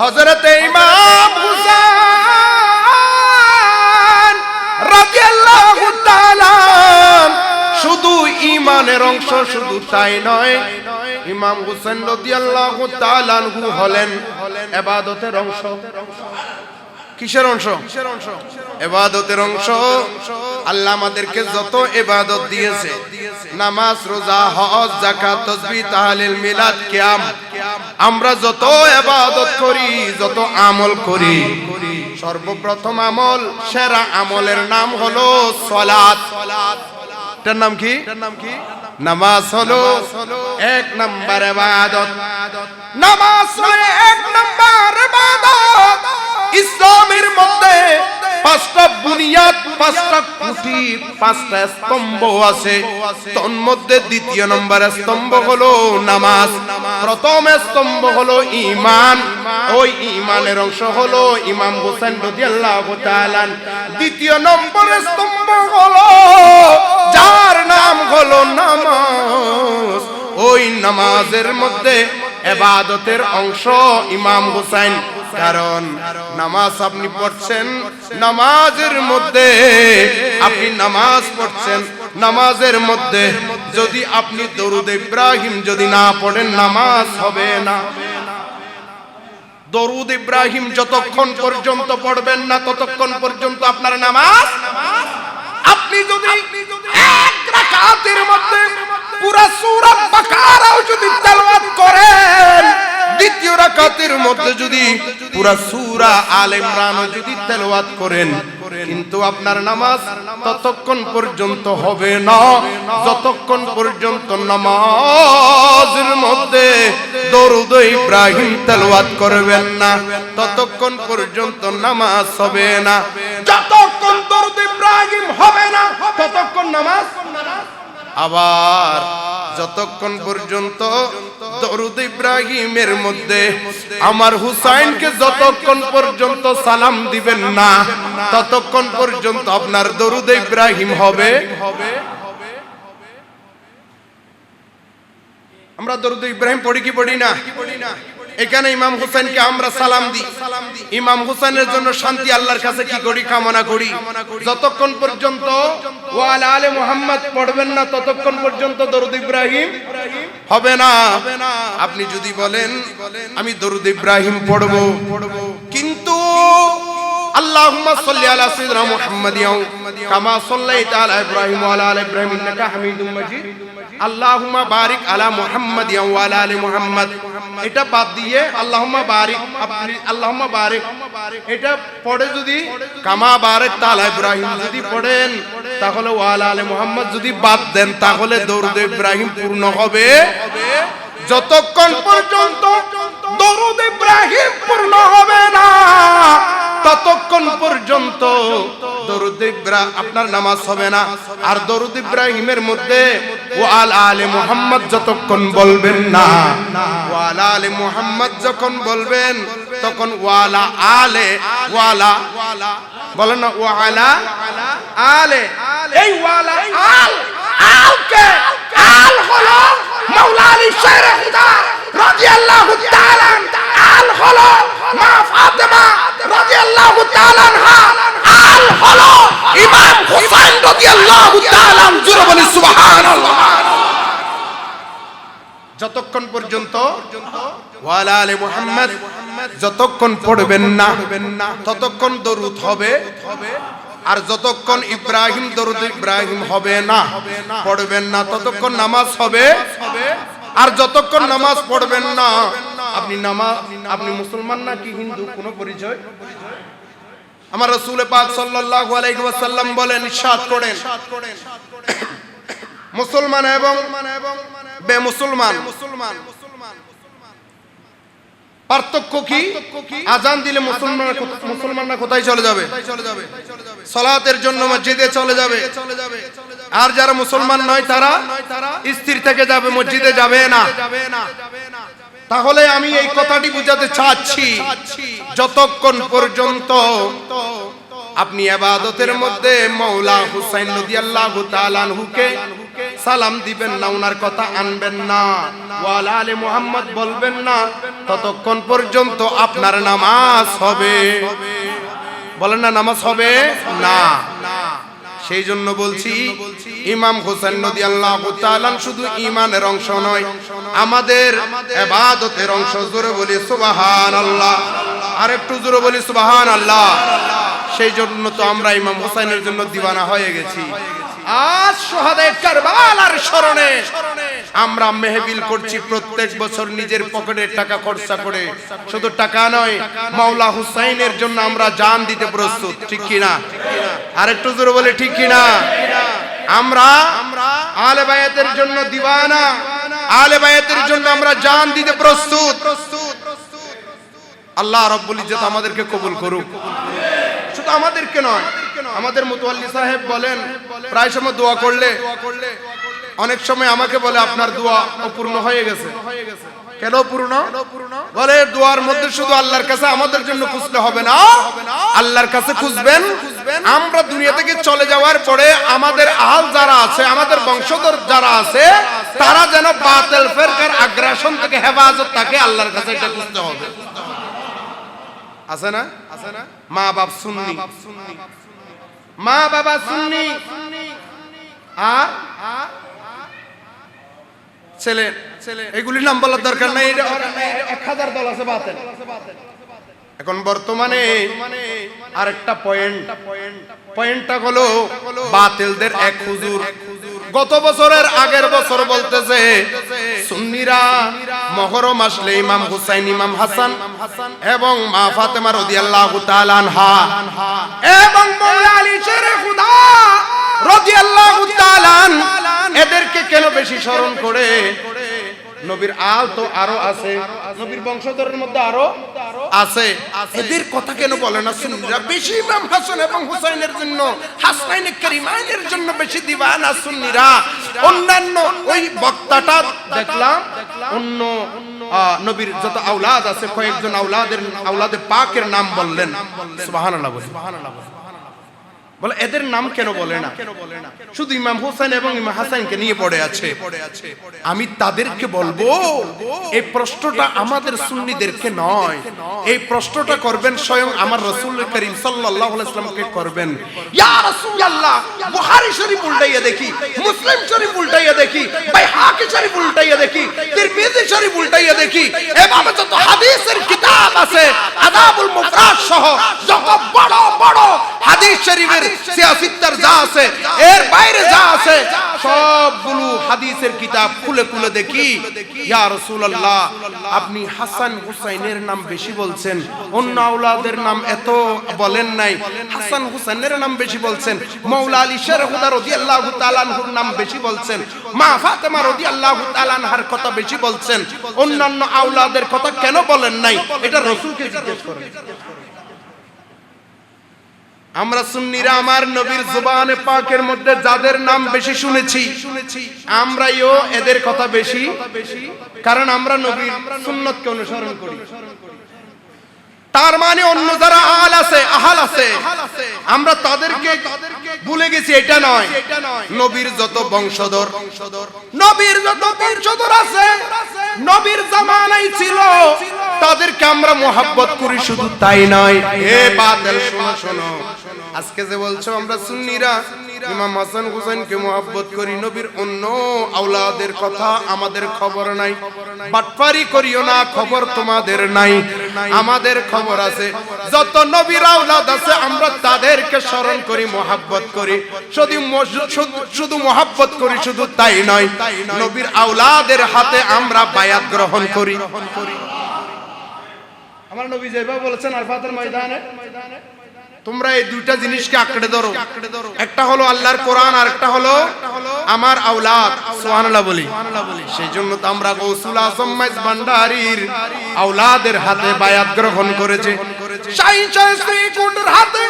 हजरत इमाम हुसैन রাদিয়াল্লাহু তাআলা শুধু ঈমানের অংশ, শুধু তাই নয়, ইমাম হুসাইন রাদিয়াল্লাহু তাআলা আনহু হলেন ইবাদতের অংশ। কিসের অংশ? ইবাদতের অংশ। আল্লাহ আমাদেরকে যত ইবাদত দিয়েছে, নামাজ, রোজা, হজ, যাকাত, তাসবিহ, তাহলিল, মিলাদ, কিয়াম, আমরা যত ইবাদত করি, যত আমল করি, সর্বপ্রথম আমল, সেরা আমলের নাম হলো সালাত। এটার নাম কি? নামাজ হলো এক নাম্বার ইবাদত। নামাজ হলো এক নাম্বার ইবাদত। ইসলামের মধ্যে পাঁচটা বুনিয়াদ, পাঁচটা খুঁটি, পাঁচটা স্তম্ভ আছে। তার মধ্যে দ্বিতীয় নম্বর স্তম্ভ হলো নামাজ। প্রথম স্তম্ভ হলো ঈমান। ওই ঈমানের অংশ হলো ইমাম হুসাইন রাদিয়াল্লাহু তাআলা। দ্বিতীয় নম্বর স্তম্ভ হলো যার নাম হলো নামাজ। ওই নামাজের মধ্যে ইবাদতের অংশ ইমাম হুসাইন। কারণ নামাজ আপনি পড়ছেন, নামাজের মধ্যে আপনি নামাজ পড়ছেন, নামাজের মধ্যে যদি আপনি দরুদ ইব্রাহিম যদি না পড়েন, নামাজ হবে না। দরুদ ইব্রাহিম যতক্ষণ পর্যন্ত পড়বেন না, ততক্ষণ পর্যন্ত আপনার নামাজ। আপনি যদি এক রাকাতের মধ্যে পুরা সূরা বাকারাও যদি তেলাওয়াত করেন, দ্বিতীয় রাকাতের মধ্যে যদি পুরা সূরা আলে ইমরানও যদি তেলাওয়াত করেন, কিন্তু আপনার নামাজ ততক্ষণ পর্যন্ত হবে না যতক্ষণ পর্যন্ত নামাজের মধ্যে দরুদ ইব্রাহিম তেলাওয়াত করবেন না, ততক্ষণ পর্যন্ত নামাজ হবে না। যতক্ষণ দরুদ ইব্রাহিম হবে না, ততক্ষণ নামাজ। আবার যতক্ষণ পর্যন্ত দরুদ ইব্রাহিমের মধ্যে আমার হুসাইনকে যতক্ষণ পর্যন্ত সালাম দিবেন না, ততক্ষণ পর্যন্ত আপনার দরুদ ইব্রাহিম হবে। আমরা দরুদ ইব্রাহিম পড়ি কি পড়ি না? এখানে ইমাম হুসাইনকে আমরা সালাম দিই। ইমাম হুসাইনের জন্য শান্তি আল্লাহর কাছে কি করি? কামনা করি। যতক্ষণ পর্যন্ত ওয়া আলা আলে মুহাম্মদ পড়বেন না, ততক্ষণ পর্যন্ত দরুদ ইব্রাহিম হবে না। আপনি যদি বলেন আমি দরুদ ইব্রাহিম পড়ব, কিন্তু আল্লাহুম্মা সাল্লি আলা সাইয়্যিদিনা মুহাম্মাদিন কামা সাল্লাইতা আলা ইব্রাহিম ওয়া আলা আলি ইব্রাহিম ইন্নাকা হামিদুম মাজিদ, আল্লাহুম্মা বারিক আলা মুহাম্মাদ ওয়া আলা আলি মুহাম্মাদ, এটা বাদ দিয়ে আল্লাহুম্মা বারিক, আপনি আল্লাহুম্মা বারিক এটা পড়ে যদি কামা বারাকতা আলা ইব্রাহিম যদি পড়েন, তাহলে ওয়া আলা আলি মুহাম্মাদ যদি বাদ দেন, তাহলে দরুদ ইব্রাহিম পূর্ণ হবে। যতক্ষণ পর্যন্ত দরুদ ইব্রাহিম পূর্ণ হবে না, ততক্ষণ পর্যন্ত দরুদ ইব্রাহিম আপনার নামাজ হবে না। আর দরুদ ইব্রাহিমের মধ্যে ওয়া আলা আলি মুহাম্মদ যতক্ষণ বলবেন না, ওয়া আলা আলি মুহাম্মদ যখন বলবেন, তখন ওয়া আলা আলে ওয়ালা বলেন না, ওয়া আলা আলে। এই ওয়া আলা আল, আলকে আল হলো মাওলা আলী শের খুদা রাদিয়াল্লাহু তাআলা, আল হলো মা ফাতেমা রাদিয়াল্লাহু তাআলা আনহা, আল হলো ইমাম হুসাইন রাদিয়াল্লাহু তাআলা। জোরে বলি সুবহানাল্লাহ। যতক্ষণ পর্যন্ত ওয়া আলা আলি মুহাম্মদ যতক্ষণ পড়বেন না, ততক্ষণ দরুদ হবে। আর যতক্ষণ ইব্রাহিম দরুদ ইব্রাহিম হবে না, পড়বেন না, ততক্ষণ নামাজ হবে। আর যতক্ষণ নামাজ পড়বেন না, আপনি মুসলমান না কি হিন্দু কোনো পরিচয়? আমার রাসূল পাক সাল্লাল্লাহু আলাইহি ওয়াসাল্লাম বলেন, ইরশাদ করেন, মুসলমান এবং বেমুসলমান পার্থক্য কি? আজান দিলে মুসলমানরা কোথায় চলে যাবে? সালাতের জন্য মসজিদে চলে যাবে। আর যারা মুসলমান নয় তারা স্থির থেকে যাবে, মসজিদে যাবে না। তাহলে আমি এই কথাটি বুঝাতে চাচ্ছি, যতক্ষণ পর্যন্ত আপনি ইবাদতের মধ্যে মাওলা হুসাইন রাদিয়াল্লাহু তাআলা আনহুকে সালাম দিবেন না, ওনার কথা আনবেন না, ওয়ালা আলে মুহাম্মদ বলবেন না, ততক্ষণ পর্যন্ত আপনার নামাজ হবে। বলেন না নামাজ হবে না। সেই জন্য বলছি ইমাম হোসেন রাদিয়াল্লাহু তাআলা শুধু ঈমানের অংশ নয়, আমাদের ইবাদতের অংশ। জোরে বলি সুবহানাল্লাহ, আর একটু জোরে বলি সুবহানাল্লাহ। সেই জন্য তো আমরা ইমাম হোসেনের জন্য দিওয়ানা হয়ে গেছি। আজ শহাদায়ে কারবালার স্মরণে আমরা মেহফিল করছি প্রত্যেক বছর নিজের পকেটের টাকা খরচা করে। শুধু টাকা নয়, মাওলা হুসাইনের জন্য আমরা জান দিতে প্রস্তুত, ঠিক কি না? আরেকটু জোরে বলে ঠিক কি না? আমরা আলে বায়াতের জন্য দিওয়ানা, আলে বায়াতের জন্য আমরা জান দিতে প্রস্তুত। আল্লাহ রাব্বুল ইজ্জত আমাদেরকে কবুল করুক। শুধু আমাদেরকে নয়, আমাদের মুতাওয়াল্লি সাহেব বলেন প্রায় সময় দোয়া করলে অনেক সময় আমাকে বলে আপনার দোয়া অপূর্ণ হয়ে গেছে। কেন পূর্ণ? বলে দোয়ার মধ্যে শুধু আল্লাহর কাছে আমাদের জন্য খুঁজতে হবে না, আল্লাহর কাছে খুঁজবেন আমরা দুনিয়া থেকে চলে যাওয়ার পরে আমাদের আহল যারা আছে, আমাদের বংশধর যারা আছে, তারা যেন বাতিল ফিরকার আগ্রাসন থেকে হেফাজত থাকে, আল্লাহর কাছে এটা খুঁজতে হবে। আছে না? মা বাপ সুন্নি, মা বাবা সুন্নি, আর ছেলে, এগুলির নাম বলার দরকার নাই, 1000 দল আছে বাতিল। এখন বর্তমানে আরেকটা পয়েন্টটা হলো বাতিলদের এক হুজুর গত বছরের আগের বছর বলতেছে সুন্নিরা মুহররম আসলে ইমাম হুসাইন, ইমাম হাসান এবং মা ফাতেমা রাদিয়াল্লাহু তাআলা আনহা এবং মাওলা আলী শেরে খুদা রাদিয়াল্লাহু তাআলা এদেরকে কেন বেশি স্মরণ করে? নবীর আল তো আরো আছে, নবীর বংশধরের মধ্যে আরো আছে, এদের কথা কেন বলে না সুন্নিরা? বেশি ইমাম হাসান এবং হুসাইনের জন্য, হাসাইনে কারিমাইনের জন্য বেশি দিওয়ানা সুন্নিরা। অন্যান্য ওই বক্তাটা দেখলাম অন্য নবীর যত আওলাদ আছে কয়েকজন আওলাদে পাকের নাম বললেন, সুবহানাল্লাহ বলে এদের নাম কেন বলে না? শুধু ইমাম হোসেন এবং ইমাম হাসানকে নিয়ে পড়ে আছে। আমি তাদেরকে বলবো এই প্রশ্নটা আমাদের সুন্নিদেরকে নয়, এই প্রশ্নটা করবেন স্বয়ং আমার রাসূল করিম সাল্লাল্লাহু আলাইহি ওয়াসাল্লামকে করবেন। ইয়া রাসূলুল্লাহ, বুখারী শরীফ উল্টাইয়া দেখি, মুসলিম শরীফ উল্টাইয়া দেখি, বাইহাকি শরীফ উল্টাইয়া দেখি, তিরমিজি শরীফ উল্টাইয়া দেখি, এভাবে যত হাদিসের কিতাব আছে আদাবুল মুফরাদ সহ যত বড় বড় হাদিস শরীফের সিয়াসিত্তার যা আছে, এর বাইরে যা আছে সবগুলো হাদিসের কিতাব খুলে খুলে দেখি। ইয়া রাসূলুল্লাহ, আপনি হাসান হুসাইনের নাম বেশি বলছেন, অন্য আওলাদের নাম এত বলেন নাই। হাসান হুসাইনের নাম বেশি বলছেন, মাওলা আলী শের খুদা রাদিয়াল্লাহু তাআলা আনহুর নাম বেশি বলছেন, মা ফাতেমা রাদিয়াল্লাহু তাআলা আনহার কথা বেশি বলছেন, অন্যান্য আওলাদের কথা কেন বলেন নাই? এটা রাসূলকে জিজ্ঞেস করেন। আমরা সুন্নিরা আমার নবীর জবানে পাকের মধ্যে যাদের নাম বেশি শুনেছি, আমরাও এদের কথা বেশি, কারণ আমরা নবীর সুন্নতকে অনুসরণ করি। তার মানে অন্য যারা আহাল আছে আমরা তাদেরকে ভুলে গেছি, এটা নয়। নবীর যত বংশধর আছে, নবীর জামানায় ছিল, তাদেরকে আমরা মোহাব্বত করি, শুধু তাই নয়। এ বাতিল শোনো, আজকে যে বলছো আমরা সুন্নিরা ইমাম হাসান হুসাইনকে মোহাব্বত করি, নবীর অন্য আওলাদের কথা আমাদের খবর নাই। বাটপারি করিও না, খবর তোমাদের নাই, আমাদের খবর আছে। যত নবীর আওলাদ আছে আমরা তাদেরকে স্মরণ করি, মোহাব্বত করি, শুধু মোহাব্বত করি, শুধু তাই নয়, নবীর আওলাদের হাতে আমরা বায়াত গ্রহণ করি। আমার নবী যেভাবে বলেছেন আরফাতের ময়দানে, তোমরা এই দুইটা জিনিসকে আঁকড়ে ধরো, একটা হলো আল্লাহর কোরআন আর একটা হলো আমার আওলাদ। সুবহানাল্লাহ বলি। সেই জন্য তো আমরা গৌসুল আজম মাইজ ভান্ডারীর আওলাদের হাতে বায়াত গ্রহণ করেছে, শাহী কুণ্ডুর হাতে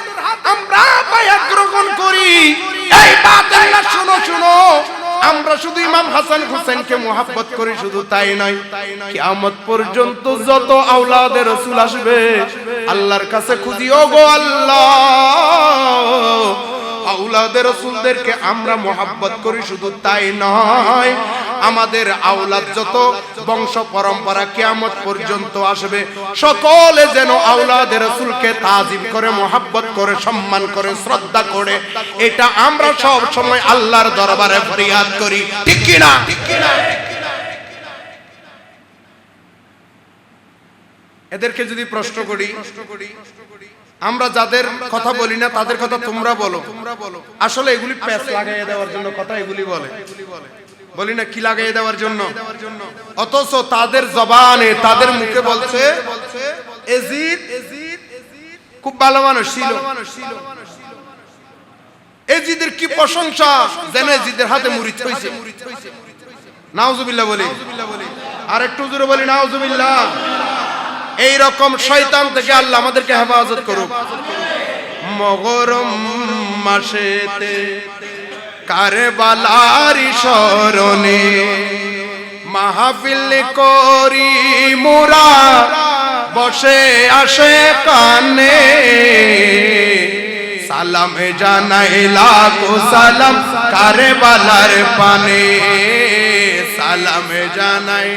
আমরা বায়াত গ্রহণ করি। এই বাতিল শুনো, আমরা শুধু ইমাম হাসান হুসাইনকে মোহাব্বত করি, শুধু তাই নয়, কিয়ামত পর্যন্ত যত আওলাদের রাসূল আসবে আল্লাহর কাছে খুঁজি, ও গো আল্লাহ আওলাদের রাসূলদেরকে আমরা মুহাব্বত করি, শুধু তাই নয়, আমাদের আওলাদ যত বংশ পরম্পরা কিয়ামত পর্যন্ত আসবে সকলে যেন আওলাদের রাসূলকে তাজিম করে, মুহাব্বত করে, সম্মান করে, শ্রদ্ধা করে, এটা আমরা সব সময় আল্লাহর দরবারে ফরিয়াদ করি। ঠিক কি না? এদেরকে যদি প্রশ্ন করি, আমরা যাদের কথা বলি না তাদের কথা তোমরা বলো, আসলে এগুলি প্যাচ লাগাইয়ে দেওয়ার জন্য কথা এগুলি বলি না, কি লাগাইয়ে দেওয়ার জন্য? অথচ তাদের জবানে, তাদের মুখে বলছে এজিদ খুব ভালো মানুষ ছিল, এজিদের কি প্রশংসা, যেন এজিদের হাতে মুরিদ হইছে। নাউজুবিল্লাহ বলি, আর একটু জোরে বলি নাউজুবিল্লাহ। এই রকম শয়তান থেকে আল্লাহ আমাদেরকে হেফাজত করুক। মহরম মাসেতে কারবালার স্মরণে মাহফিল করি মোরা, বসে আসে কানে, সালাম জানাই লাখো সালাম কারবালার পানে, সালাম জানাই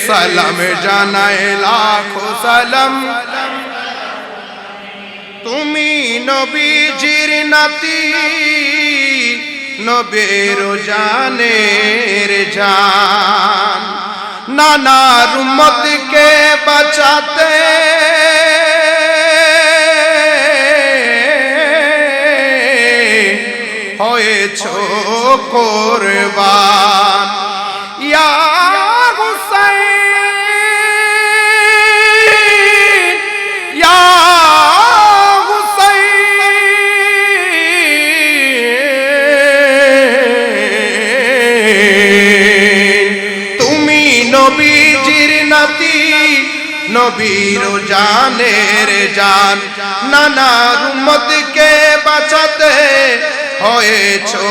সালাম জানাই লাখো সালাম। তুমি নবীজির নাতি, নবীর জানের জান, নানার উম্মতকে বাঁচাতে হয়েছো কুরবান। ইয়া হুসাইন, ইয়া হুসাইন, তুমি নবীজির নাতি, নবীর জানের জান, নানার উম্মতকে বাঁচাতে হয়েছো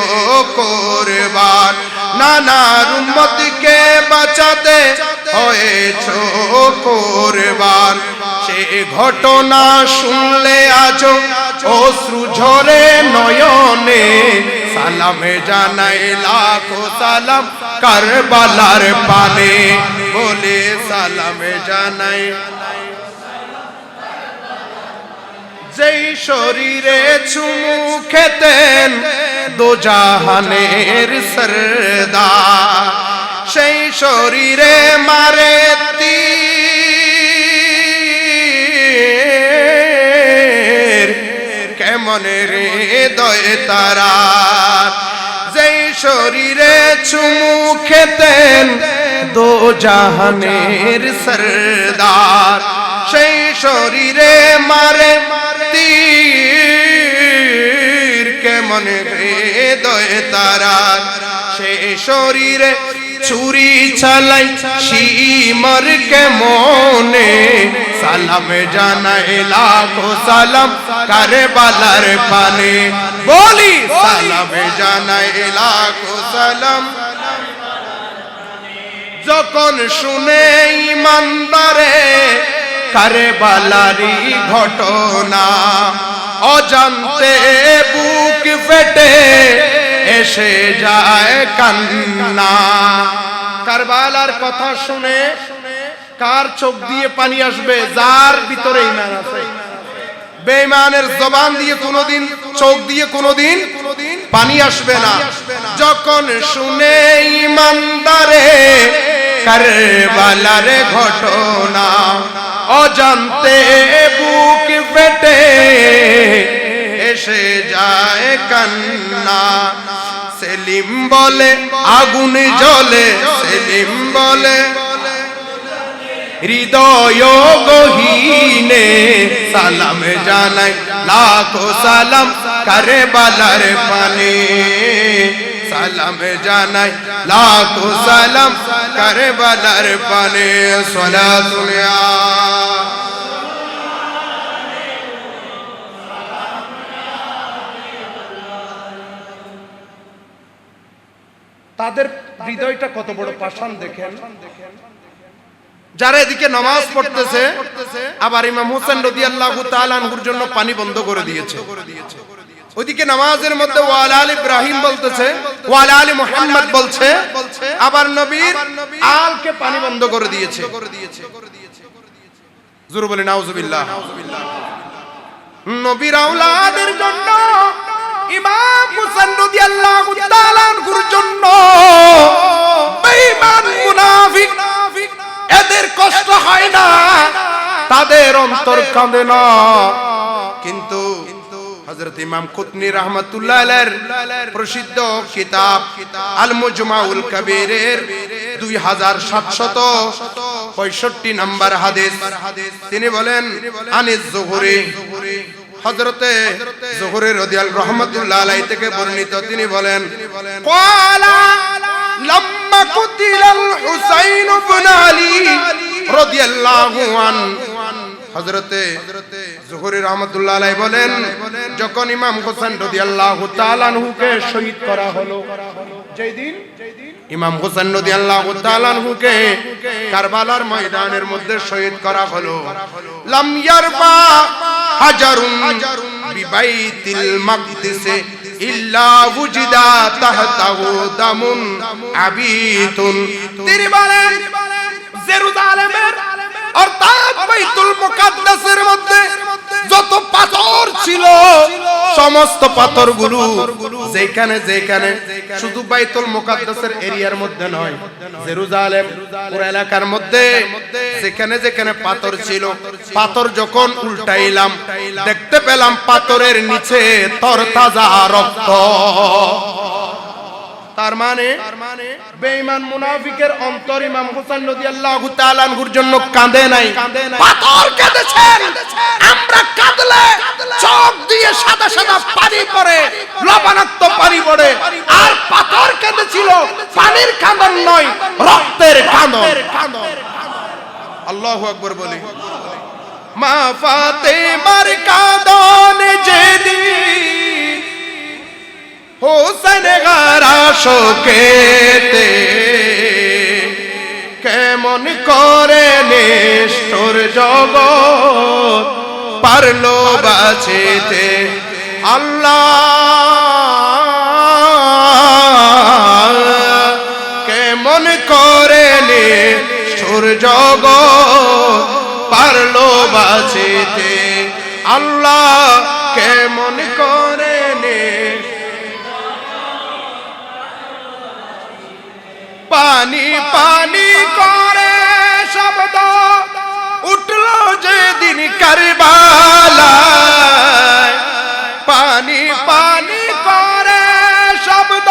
কুরবান, নানার উম্মতকে বাঁচাতে হয়েছো কুরবান। সে ঘটনা শুনলে আজও অশ্রু ঝরে নয়নে, সালাম জানাই লাখো সালাম কারবালার পানে, বলে সালাম জানাই। যেই শরীরে চুমু খেতেন দোজাহানের সরদার, সেই শরীরে মারে তীর, কেমন হৃদয় তারা। যেই শরীরে চুমু খেতেন দোজাহানের সরদার, সেই শরীরে মারে তীর, কেমন হৃদয় তারা। সে শরীরে ছুরি চালাই শিমর কেমনে, সালাম জানাই লাখো সালাম কারবালার পানে, বলি সালাম জানাই লাখো সালাম। যখন শুনে ইমানদারে কারবালারি ঘটনা, অজান্তে বুক ফেটে এসে যায় কান্না। কারবালার কথা শুনে কার চোখ দিয়ে পানি আসবে? যার ভিতরে ঈমান আছে। বেঈমানের জবান দিয়ে কোনোদিন, চোখ দিয়ে কোনোদিন পানি আসবে না। যখন শুনে ইমানদারে কারবালার ঘটনা, অজান্তে বুক ফেটে এসে যায় কান্না। সেলিম বলে আগুন জ্বলে, সেলিম বলে হৃদয় গহীনে, সালাম জানাই লাখো সালাম কারবালার পানে, সালাম জানাই লাখো সালাম কারবালার পানে। সালাতুল তাদের হৃদয়টা কত বড় পাষাণ দেখেন। যারা এদিকে নামাজ পড়তেছে আবার ইমাম হোসেন রাদিয়াল্লাহু তাআলা আনহুর জন্য পানি বন্ধ করে দিয়েছে। ওইদিকে নামাজের মধ্যে ওয়ালা আলি ইব্রাহিম বলতেছে, ওয়ালা আলি মুহাম্মদ বলছে, আবার নবীর আলকে পানি বন্ধ করে দিয়েছে। জোরে বলে নাউজুবিল্লাহ। নবীর আওলাদের জন্য ইমাম হোসেন রাদিয়াল্লাহু তাআলা আনহুর জন্য বেঈমান মুনাফিক এদের কষ্ট হয় না, তাদের অন্তর কাঁদে না। কিন্তু হযরত ইমাম কুতনি রাহমাতুল্লাহ আলাইহির প্রসিদ্ধ কিতাব আল মুজমাউল কবীরের 2765 নম্বর হাদিস তিনি বলেন আনিস যুহরি, হযরতে যুহরি রাদিয়াল্লাহু রাহমাতুল্লাহ আলাইহি থেকে বর্ণিত, তিনি বলেন ক্বালা লাম্মা কুতিলাল হুসাইন ইবনে আলী রাদিয়াল্লাহু আন, হযরতে যুহরি রাহমাতুল্লাহ আলাইহি বলেন যখন ইমাম হোসেন রাদিয়াল্লাহু তাআলা আনহুকে শহীদ করা হলো, যেই দিন ইমাম হোসেন রাদিয়াল্লাহু তাআলা আনহুকে কারবালার ময়দানের মধ্যে শহীদ করা হলো, লাম ইয়ারবা হাজারুন বিবাইতিল মাকদিস ইল্লা ওয়াজিদা তাহতাহু দামুন আবিতুন। তিনি বলেন জেরুজালেমের অর্থাৎ বাইতুল মুকাদ্দাসের মধ্যে যত পাথর ছিল সমস্ত পাথরগুলো যেখানে যেখানে, শুধু বাইতুল মুকাদ্দাসের এরিয়ার মধ্যে নয়, জেরুজালেম পুরো এলাকার মধ্যে যেখানে যেখানে পাথর ছিল, পাথর যখন উল্টাইলাম দেখতে পেলাম পাথরের নিচে তরতাজা রক্ত। তার মানে বেঈমান মুনাফিকের অন্তর ইমাম হোসেন রাদিয়াল্লাহু তাআলা আনহুর জন্য কাঁদে নাই, পাথর কেঁদেছেন। আমরা কাঁদলে চোখ দিয়ে সাদা সাদা পানি পড়ে, লবণাক্ত পানি পড়ে, আর পাথর কেঁদেছিল পানির কাঁদন নয়, রক্তের কাঁদন। আল্লাহু আকবার বলি। মা ফাতেমার কাঁদন যেদিন হোসেন গারা শোকেতে, কেমন করে নিষ্ঠুর জগৎ পারলো বাঁচিতে। আল্লাহ কেমন করে নিষ্ঠুর জগৎ পারলো বাঁচিতে। আল্লাহ কেমন করে পানি পানি করে শব্দ উঠলো যেদিন কারবালায়, পানি পানি করে শব্দ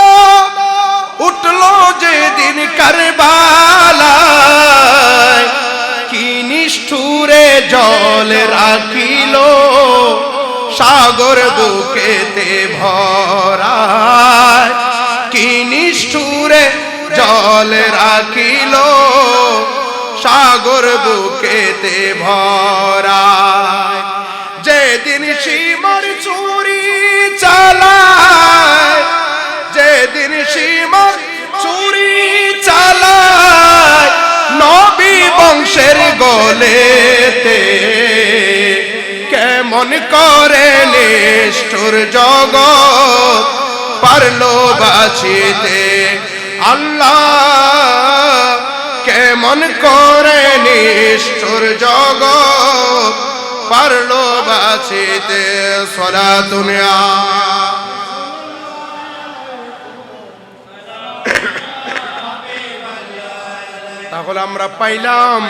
উঠলো যেদিন কারবালায়, কি নিষ্ঠুরে জল রাখিল সাগর বুকেতে ভরায়, কি নিষ্ঠুরে জল রাখিল সাগর বুকেতে ভরায়। যেদিন সীমার ছুরি চালায়, যেদিন সীমার ছুরি চালায় নবী বংশের গলেতে, কেমন করে নিষ্ঠুর জগৎ পারলো বাঁচিতে। আল্লাহ কেমন করে নিষ্ঠুর জগৎ পারলো বাঁচিতে। সালাতুন ইয়া তাহলে আমরা পাইলাম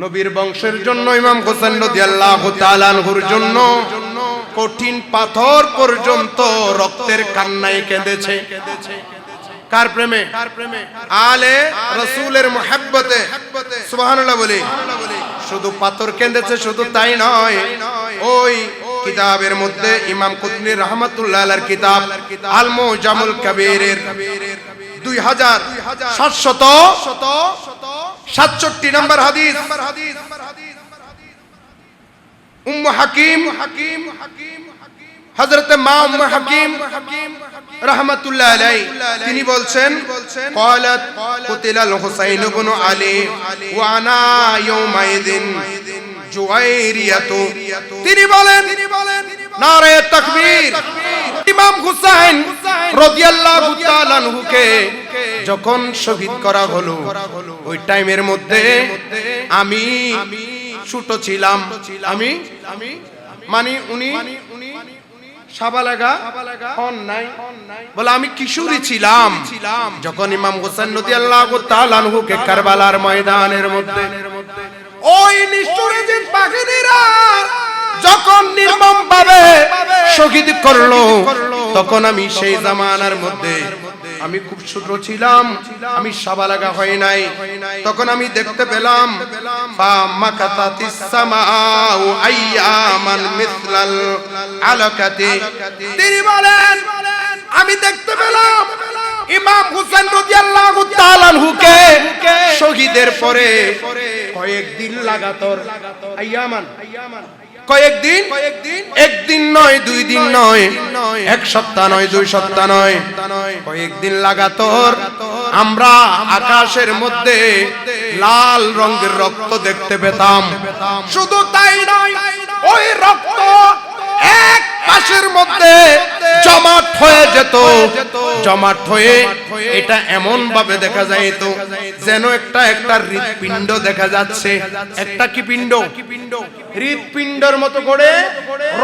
নবীর বংশের জন্য ইমাম হোসেন রাদিয়াল্লাহু তাআলা আনহুর জন্য কঠিন পাথর পর্যন্ত রক্তের কান্নায় কেঁদেছে। কার প্রেমে? আলে রাসূলের মুহাব্বতে। সুবহানাল্লাহ বলি। শুধু পাথর কেঁদেছে, শুধু তাই নয়, ওই কিতাবের মধ্যে ইমাম কুতনি রাহমাতুল্লাহ আলাইহির কিতাব আল মুজামুল কবীরের 2767 নম্বর হাদিস, উম্মে হাকিম হযরত মা উম্মে হাকিম রাহমাতুল্লাহ আলাইহি তিনি বলছেন ক্বালাত কুতিলাল হুসাইন ইবনে আলী ওয়া আনা ইয়াউমাইদিন জুয়াইরিয়াতু তিনি বলেন নারে তাকবীর ইমাম হুসাইন রাদিয়াল্লাহু তাআলা আনহুকে যখন শহীদ করা হলো ওই টাইমের মধ্যে আমি ছোট ছিলাম আমি মানে উনি সাবালাগা হন নাই বলে আমি কিশোরী ছিলাম যখন ইমাম হোসেন রাদিয়াল্লাহু তাআলা আনহুকে কারবালার ময়দানের মধ্যে ওই নিষ্ঠুরজিত বাহিনীরা যখন নির্মমভাবে শহীদ করলো তখন আমি সেই জামানার মধ্যে আমি খুব ছোট ছিলাম আমি সাবালাগা হই নাই তখন আমি দেখতে পেলাম ফামাকাতাতিস সামাউ আইয়ামান মিসলাল আলাকাতি তিনি বলেন আমি দেখতে পেলাম ইমাম হোসেন রাদিয়াল্লাহু তাআলা আনহুকে শহীদের পরে কয়েকদিন লাগাতার আইয়ামান কয়েকদিন একদিন নয় দুই দিন নয় এক সপ্তাহ নয় দুই সপ্তাহ নয় কয়েকদিন লাগাতার আমরা আকাশের মধ্যে লাল রঙের রক্ত দেখতে পেতাম শুধু তাই নয় ওই রক্ত এক পাশের মধ্যে জমাট হয়ে যেত জমাট হয়ে এটা এমন ভাবে দেখা যাইতো যেন একটা হৃৎপিণ্ড দেখা যাচ্ছে একটা কি পিণ্ড হৃৎপিণ্ডের মতো করে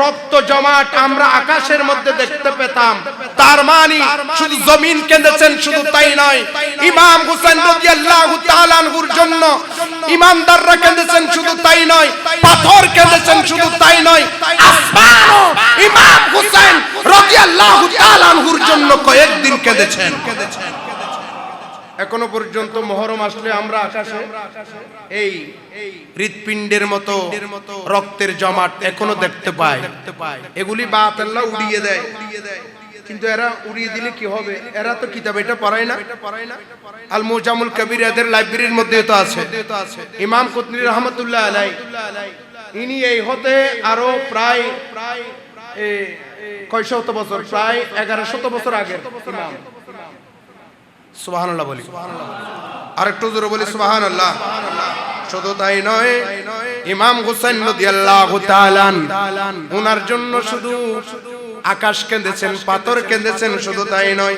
রক্ত জমাট আমরা আকাশের মধ্যে দেখতে পেতাম তার মানে শুধু জমিন কেঁদেছেন শুধু তাই নয় ইমাম হোসেন রাদিয়াল্লাহু তাআলা আনহুর জন্য ইমানদাররা কেঁদেছেন শুধু তাই নয় পাথর কেঁদেছেন শুধু তাই নয় আসমানও ইমাম হোসেন রাদিয়াল্লাহু তাআলা আনহুর জন্য কয়েকদিন কেঁদেছেন এখনো পর্যন্ত মুহররম আসলে আমরা আকাশে এই হৃৎপিণ্ডের মতো রক্তের জমাট এখনো দেখতে পাই এগুলি বাতিল্লাহ উড়িয়ে দেয় কিন্তু এরা উড়িয়ে দিলে কি হবে এরা তো কিতাব এটা পড়ায় না আল মুজামুল কবির এদের লাইব্রেরির মধ্যে তো আছে ইমাম কুতনি রাহমাতুল্লাহ আলাইহি ইনি এই হতে আরো প্রায় কয়শত বছর প্রায় 1100 বছর আগের ইমাম সুবহানাল্লাহ বলি আরেকটু জোরে বলি সুবহানাল্লাহ শুধু তাই নয় ইমাম হোসেন রাদিয়াল্লাহু তাআলা ওনার জন্য শুধু আকাশ কেঁদেছেন পাথর কেঁদেছেন শুধু তাই নয়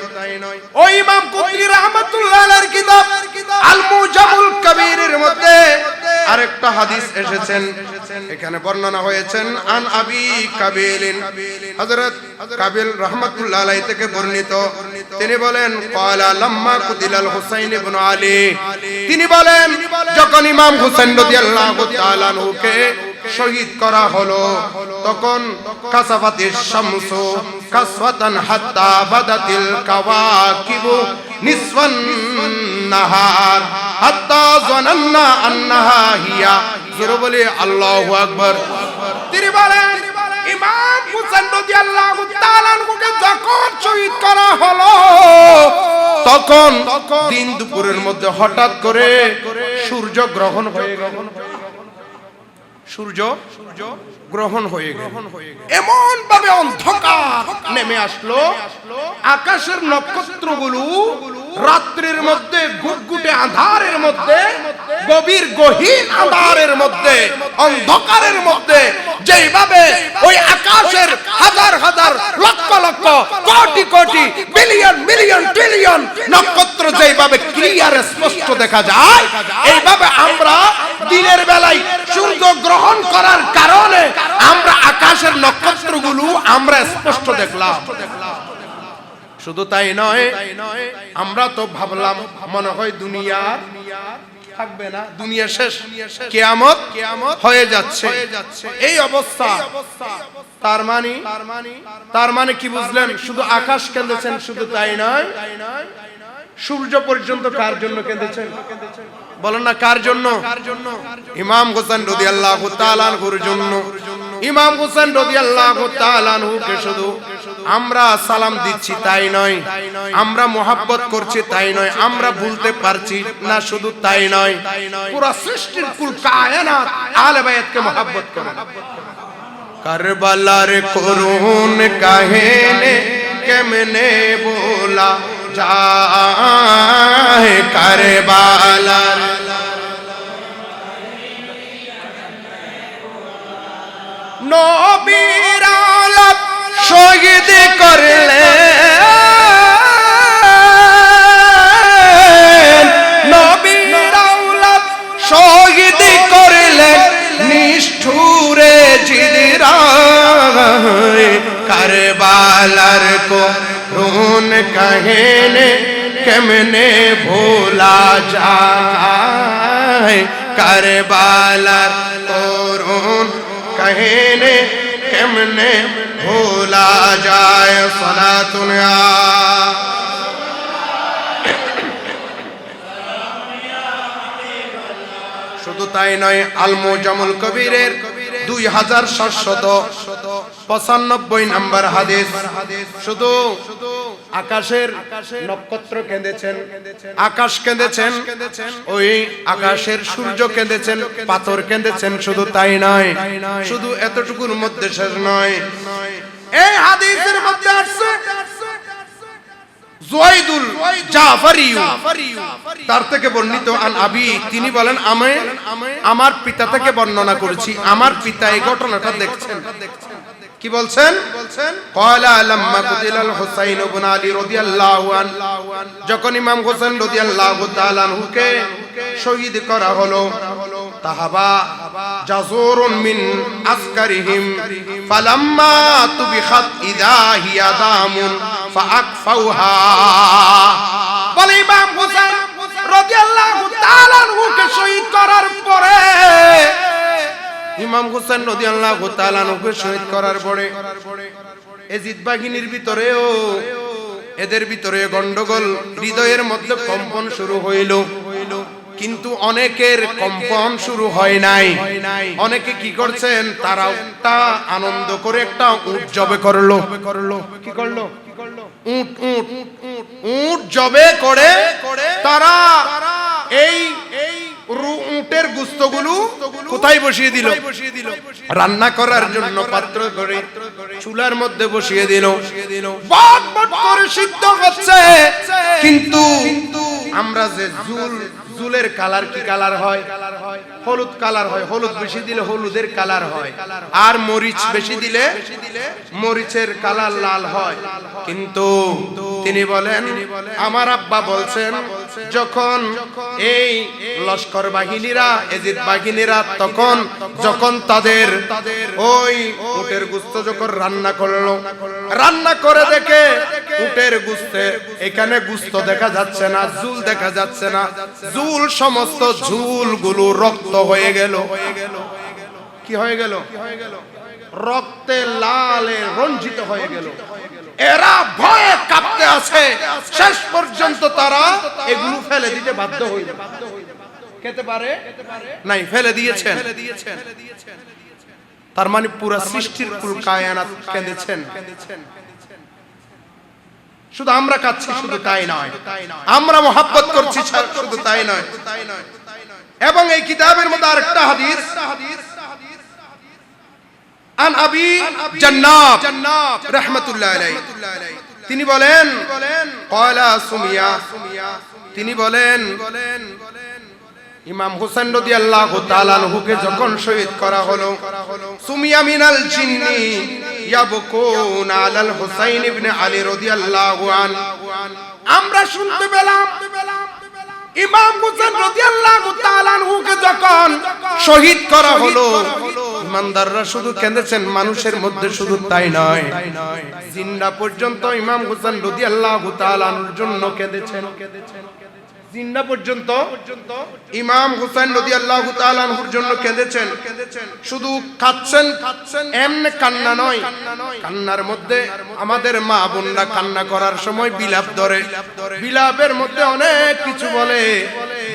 ওই ইমাম কুতনি রাহমাতুল্লাহ আলাইহির কিতাব আল মুজামুল কবিরের মধ্যে আরেকটা হাদিস এসেছেন এখানে বর্ণনা হয়েছেন আন আবি কাবিল হযরত কাবিল রাহমাতুল্লাহ আলাইহি থেকে বর্ণিত তিনি বলেন ক্বালা লাম্মা কুতিলাল হুসাইন ইবনে আলী তিনি বলেন যখন ইমাম হোসেন রাদিয়াল্লাহু তাআলা আনহুকে শহীদ করা হলো তখন কাসাফাতিশ শামসু কাসওয়াতান হাত্তা বাদাতিল কাওয়াকিবু নিসফান নাহার হাত্তা জানান্না আন্নাহা হিয়া জোরে বলি আল্লাহু আকবার তিনি বলেন ইমাম হোসেন রাদিয়াল্লাহু তাআলা আনহুকে যখন শহীদ করা হলো তখন দিন দুপুরের মধ্যে হঠাৎ করে সূর্য গ্রহণ হয়ে গেল সূর্য গ্রহণ হয়ে গেল এমন ভাবে অন্ধকার নেমে আসলো আকাশের নক্ষত্রগুলো রাত্রির মধ্যে গুটগুটে আঁধারের মধ্যে গভীর গহীন আঁধারের মধ্যে অন্ধকারের মধ্যে যেইভাবে ওই আকাশের হাজার হাজার lakh lakh crore crore billion million trillion নক্ষত্র যেইভাবে ক্লিয়ার স্পষ্ট দেখা যায় এইভাবে আমরা দিনের বেলায় সূর্য গ্রহণ করার কারণে আমরা আকাশের নক্ষত্রগুলো আমরা স্পষ্ট দেখলাম শুধু তাই নয় আমরা তো ভাবলাম মনে হয় দুনিয়া থাকবে না দুনিয়া শেষ কিয়ামত হয়ে যাচ্ছে এই অবস্থা তার মানে কি বুঝলেন শুধু আকাশ কেঁদেছেন শুধু তাই নয় সূর্য পর্যন্ত কার জন্য কেঁদেছেন বলেন না কার জন্য ইমাম হোসেন রাদিয়াল্লাহু তাআলা আনহুর জন্য ইমাম হোসেন রাদিয়াল্লাহু তাআলা আনহুকে শুধু আমরা সালাম দিচ্ছি তাই নয় আমরা মোহাব্বত করছি তাই নয় আমরা ভুলতে পারছি না শুধু তাই নয় পুরো সৃষ্টির কুল কায়নাত আলে বায়াতকে মোহাব্বত করে কারবালার করুন কাহিনী কেমনে ভোলা যায় কারবালার নবীর আওলাদ শহীদ করলেন নবীর আওলাদ শহীদ করলেন নিষ্ঠুরে জিদরায় কারবালার করুণ কাহিনী কেমনে ভোলা যায় কারবালার করুণ কাহিনী কেমনে ভোলা যায় সালাতুন শুধু তাই নয় আল মুজামুল কবিরের 2795 নম্বর হাদিস শুধু আকাশের নক্ষত্র কেঁদেছেন আকাশ কেঁদেছেন ওই আকাশের সূর্য কেঁদেছেন পাথর কেঁদেছেন শুধু তাই নয় শুধু এতটুকুর মধ্যে শেষ নয় এই হাদিসের মধ্যে আছে জুয়াইদুল জাফরি তার থেকে বর্ণিত আন আবি তিনি বলেন আমি আমার পিতা থেকে বর্ণনা করেছি আমার পিতা এই ঘটনাটা দেখছেন কি বলছেন ক্বালা লাম্মা কুতিলাল হুসাইন ইবনে আলী রাদিয়াল্লাহু আনহু যখন ইমাম হোসেন রাদিয়াল্লাহু তাআলা আনহুকে শহীদ করা হলো তাহাবা জাযুরুন মিন আসকারিহিম ফালাম্মা তুবিখাত ইযা হিয়া দামুন ফাআকফাউহা বলে ইমাম হোসেন রাদিয়াল্লাহু তাআলা আনহুকে শহীদ করার পরে ইমাম হোসেন রাদিয়াল্লাহু তাআলা আনহুকে শহীদ করার পরে এজিদ বাহিনীর ভিতরেও এদের ভিতরে গন্ডগোল হৃদয়ের মধ্যে কম্পন শুরু হইল কিন্তু অনেকের কম্পন শুরু হয় নাই অনেকে কি করছেন তারা একটা আনন্দ করে একটা উট জবে করলো কি করলো উট উট উট জবে করে তারা এই উটের গোশতগুলো কোথায় বসিয়ে দিল রান্না করার জন্য পাত্র করে চুলার মধ্যে বসিয়ে দিল বট বট করে সিদ্ধ হচ্ছে কিন্তু আমরা যে জুলের কালার কি কালার হয় হলুদ কালার হয় হলুদ বেশি দিলে হলুদের কালার হয় আর মরিচ বেশি দিলে মরিচের কালার লাল হয় কিন্তু তিনি বলেন আমার আব্বা বলছেন যখন এই লস্কর বাহিনীরা এজিদ বাহিনীরা তখন যখন তাদের ওই উটের গোশত যখন রান্না করলো রান্না করে দেখে উটের গোশতে এখানে গোশত দেখা যাচ্ছে না ঝুল দেখা যাচ্ছে না ঝুল সমস্ত ঝুলগুলো রক্ত হয়ে গেল কি হয়ে গেল রক্তে লালে রঞ্জিত হয়ে গেল এরা ভয়ে কাঁপতে আছে শেষ পর্যন্ত তারা এগুলো ফেলে দিতে বাধ্য হইল খেতে পারে নাই ফেলে দিয়েছেন তার মানে পুরো সৃষ্টির কুল কায়নাত কেঁদেছেন শুধু আমরা কাচ্ছি শুধু তাই নয় আমরা মোহাব্বত করছি শুধু তাই নয় এবং এই কিতাবের মধ্যে আরেকটা হাদিস আন আবি জান্নাব রাহমাতুল্লাহ আলাইহি তিনি বলেন ক্বালা সুমিয়া তিনি বলেন ইমাম হোসেন রাদিয়াল্লাহু তাআলা আনহুকে যখন শহীদ করা হলো সুমিয়া মিনাল জিন্নি ইয়াবকুনা আলাল হুসাইন ইবনে আলী রাদিয়াল্লাহু আনহু আমরা শুনতে পেলাম ইমাম হোসেন রাদিয়াল্লাহু তাআলা আনহুকে যখন শহীদ করা হলো ইমানদাররা শুধু কেঁদেছেন মানুষের মধ্যে শুধু তাই নয় জিন্না পর্যন্ত ইমাম হোসেন রাদিয়াল্লাহু তাআলা আনহুর জন্য কেঁদেছেন জিন্না পর্যন্ত ইমাম হোসেন রাদিয়াল্লাহু তাআলা আনহুর জন্য কেঁদেছেন শুধু কাঁদছেন এমনি কান্না নয় কান্নার মধ্যে আমাদের মা বোনরা কান্না করার সময় বিলাপ ধরে বিলাপের মধ্যে অনেক কিছু বলে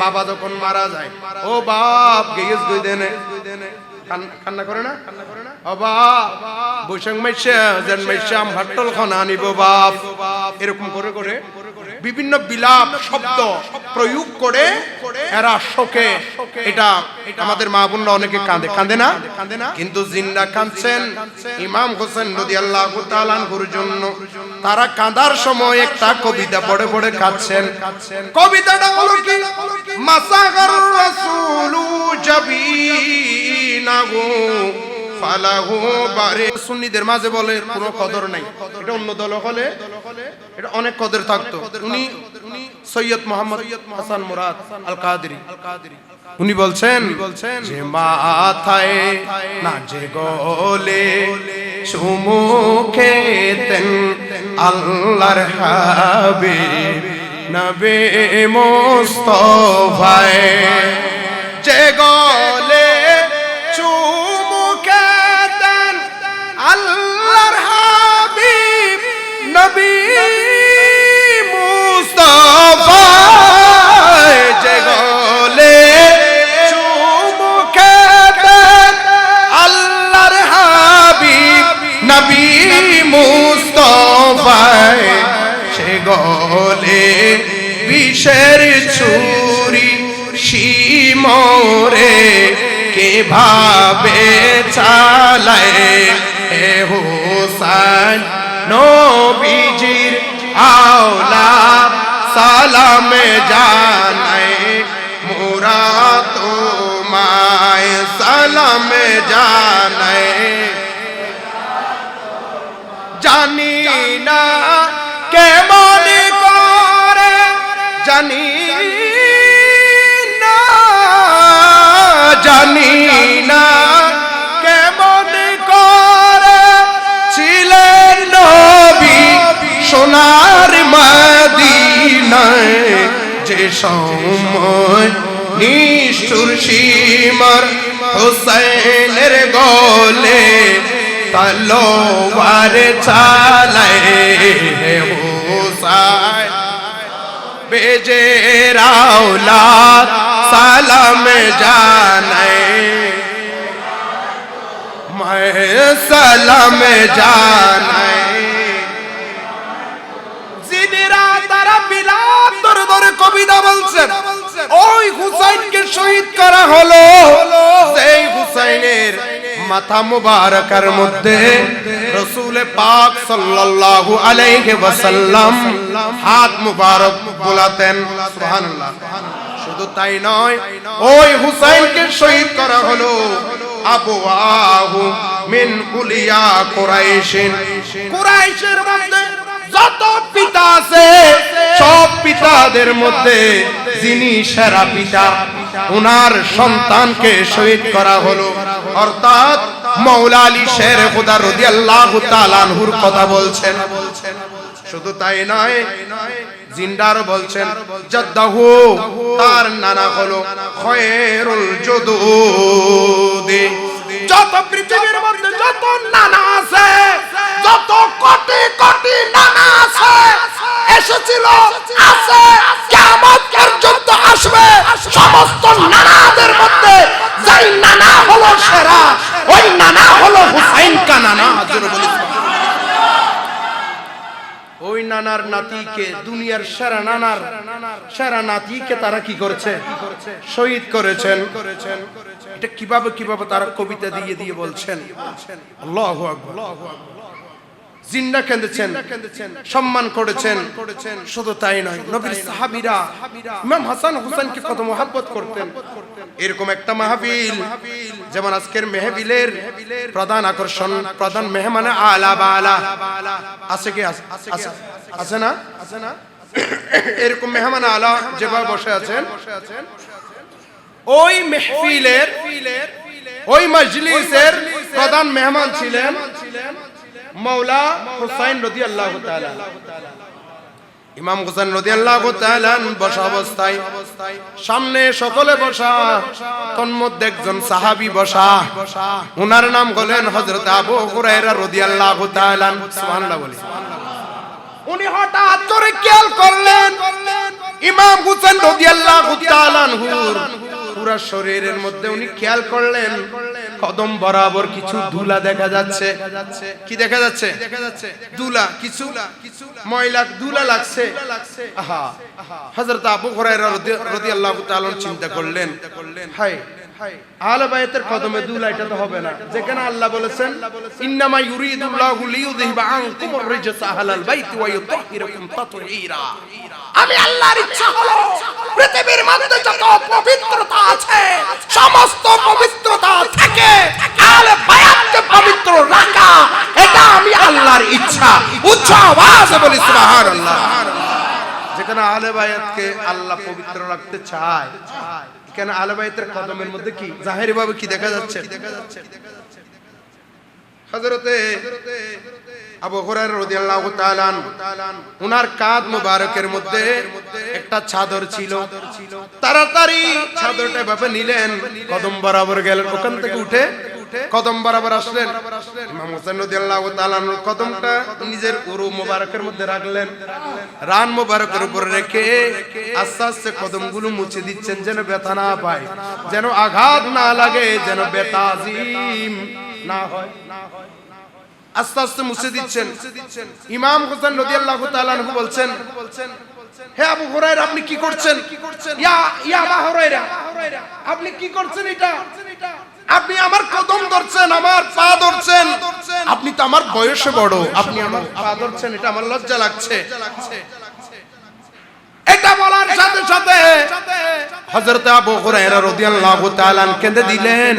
বাবা যখন মারা যায় ও বাপ গেস গই দেনে কান্না করে না ও বাপ বৈশাখ মাইশা জান মাইশা ভাট্টল খানা আনিব বাপ এরকম করে করে বিভিন্ন বিলাপ শব্দ প্রয়োগ করে এরা শোকে, এটা আমাদের মা বোনরা অনেকে কাঁদে, কাঁদে না? কিন্তু জিন্না কাঁদছেন ইমাম হোসেন রাদিয়াল্লাহু তাআলা আনহুর জন্য। তারা কাঁদার সময় একটা কবিতা পড়ে পড়ে কাঁদছেন। কবিতাটা হলো কি? মাসাগার রাসূলু জাবিনাহু ফালাহু বারে। সুন্নিদের মাঝে বলে কোনো কদর নাই, এটা অন্য দল হলে এটা অনেক কদর থাকতো। উনি সৈয়দ মোহাম্মদ হাসান মুরাদ আল কাদেরী, উনি বলছেন যে মাথায় না যে গলে চুমুকেতেন আল্লাহর হাবিব নবী মুস্তাফায়, যে গলে চুমুকেতেন আল্লাহর হাবিব নবী মুস্তাফায়, যে গলে চুমুকেতেন আল্লাহর হাবিব নবী মুস্তাফায়, সে গলে বিষের ছুরি শিমরে কিভাবে চালায় হে হোসেন নবীজির আওলাদ সালামে জানাই মোরা তোমায় সালামে জানাই। জানি না কেমন করে, জানি না, জানি না কেমন করে ছিলেন নবী সোনার মদিনায়, যে সময় নিষ্ঠুর সীমার হোসেনের গলে তলোয়ার চালায় হে হোসেন বেজে আওলাদ সালাম জানাই मैं সালাম জানাই। জিনেরা তারা বিলাত ধরে ধরে কবিতা বলছেন, ওই হুসাইনকে শহীদ করা হলো, সেই হুসাইনের মাথা মুবারকের মধ্যে রাসূল পাক সাল্লাল্লাহু আলাইহি ওয়াসাল্লাম হাত মুবারক বুলাতেন। সুবহানাল্লাহ। শুধু তাই নয়, ওই হুসাইনকে শহীদ করা হলো আবওয়াহু মিন উলিয়া কুরাইশিন, কুরাইশের মধ্যে যত পিতা আছে সব পিতাদের মধ্যে যিনি সেরা পিতা, ওনার সন্তানকে শহীদ করা হলো। অর্থাৎ মাওলা আলী শের খুদা রাদিয়াল্লাহু তাআলা আনহুর কথা বলছেন। শুধু তাই নয়, জিন্দার বলছেন জাদ্দাহু, তার নানা হলো খয়রুল জুদুদি। যত পৃথিবীর মধ্যে যত নানা আছে, যত কোটি কোটি নানা আছে, এসেছিল, আছে, কিয়ামত পর্যন্ত আসবে, সমস্ত নানাদের মধ্যে যেই নানা হলো সেরা, ওই নানা হলো হুসাইন কা নানা। জোরে বলি ওই নানার নাতিকে, দুনিয়ার সেরা নানার সেরা নাতিকে তারা কি করেছে? শহীদ করেছেন। এটা কিভাবে কিভাবে তারা কবিতা দিয়ে দিয়ে বলছেন। আল্লাহু আকবার। জিন্না কেঁদেছেন, সম্মান করেছেন। শুধু তাই নয়, নবীর সাহাবীরা ইমাম হাসান হুসাইনকে কত মহব্বত করতেন। এরকম একটা মাহফিল, যেমন আজকের মেহফিলের প্রধান আকর্ষণ, প্রধান মেহমানে আলা বালা আছে কি? আছে না? এরকম মেহমান আলা যেভাবে বসে আছেন, ওই মেহফিলের, ওই মজলিসের প্রধান মেহমান ছিলেন মাওলা হুসাইন রাদিয়াল্লাহু তাআলা। ইমাম হুসাইন রাদিয়াল্লাহু তাআলা বসা অবস্থায় সামনে সকলে বসা, তন্মধ্যে একজন সাহাবী বসা, ওনার নাম হলেন হযরত আবু হুরায়রা রাদিয়াল্লাহু তাআলা। সুবহানাল্লাহ বলি। উনি হঠাৎ করে খেয়াল করলেন ইমাম হুসাইন রাদিয়াল্লাহু তাআলা পুরা শরীরের মধ্যে, উনি খেয়াল করলেন কদম বরাবর কিছু ধুলা দেখা যাচ্ছে। কি দেখা যাচ্ছে? ধুলা, কিছু ময়লা ধুলা লাগছে। আহা, হযরত আবু হুরায়রা রাদিয়াল্লাহু তাআলা চিন্তা করলেন, হায় আহলে বাইতের কদমে ধুলা, এটা তো হবে না। যেখানে আল্লাহ বলেছেন ইন্নামা ইউরিদুল্লাহু লিইউযহিবা আনকুমুর রিজসা আহলাল বাইতি ওয়া ইউতাহহিরাকুম তাতহীরা। আমি আল্লাহর ইচ্ছা হলো পৃথিবীর মধ্যে যত পবিত্রতা আছে সমস্ত পবিত্রতা থেকে আহলে বাইতকে পবিত্র রাখা, এটা আমি আল্লাহর ইচ্ছা। উচ্চ আওয়াজে বলি সুবহানাল্লাহ। যেখানে আহলে বাইতকে আল্লাহ পবিত্র রাখতে চায়, কেন আহলে বাইতের কদমের মধ্যে কি জাহেরি ভাবে কি দেখা যাচ্ছে? হযরতে আবু হুরায়রা রাদিয়াল্লাহু তাআলা উনার কাঁধ মোবারকের মধ্যে একটা চাদর ছিল। তাড়াতাড়ি চাদরটা এভাবে নিলেন, কদম বরাবর গেলেন, ওখান থেকে উঠে কদম বরাবর আসলেন। ইমাম হোসেন রাদিয়াল্লাহু তাআলা কদমটা নিজের উরু মোবারকের মধ্যে রাখলেন, রান মোবারকের উপর রেখে আস্তে আস্তে কদমগুলো মুছে দিচ্ছেন, যেন ব্যথা না পায়, যেন আঘাত না লাগে, যেন ব্যথা আজিম না হয়। আস্তে আস্তে মুছে দিচ্ছেন। ইমাম হোসেন রাদিয়াল্লাহু তাআলা আনহু বলছেন, হে আবু হুরায়রা, আপনি কি করছেন? ইয়া আবু হুরায়রা, আপনি কি করছেন? এটা আপনি আমার কদম ধরছেন, আমার পা ধরছেন, আপনি তো আমার বয়সে বড়, আপনি আমার পা ধরছেন, এটা আমার লজ্জা লাগছে। এটা বলার সাথে সাথে হযরত আবু হুরায়রা রাদিয়াল্লাহু তাআলা কেঁদে দিলেন।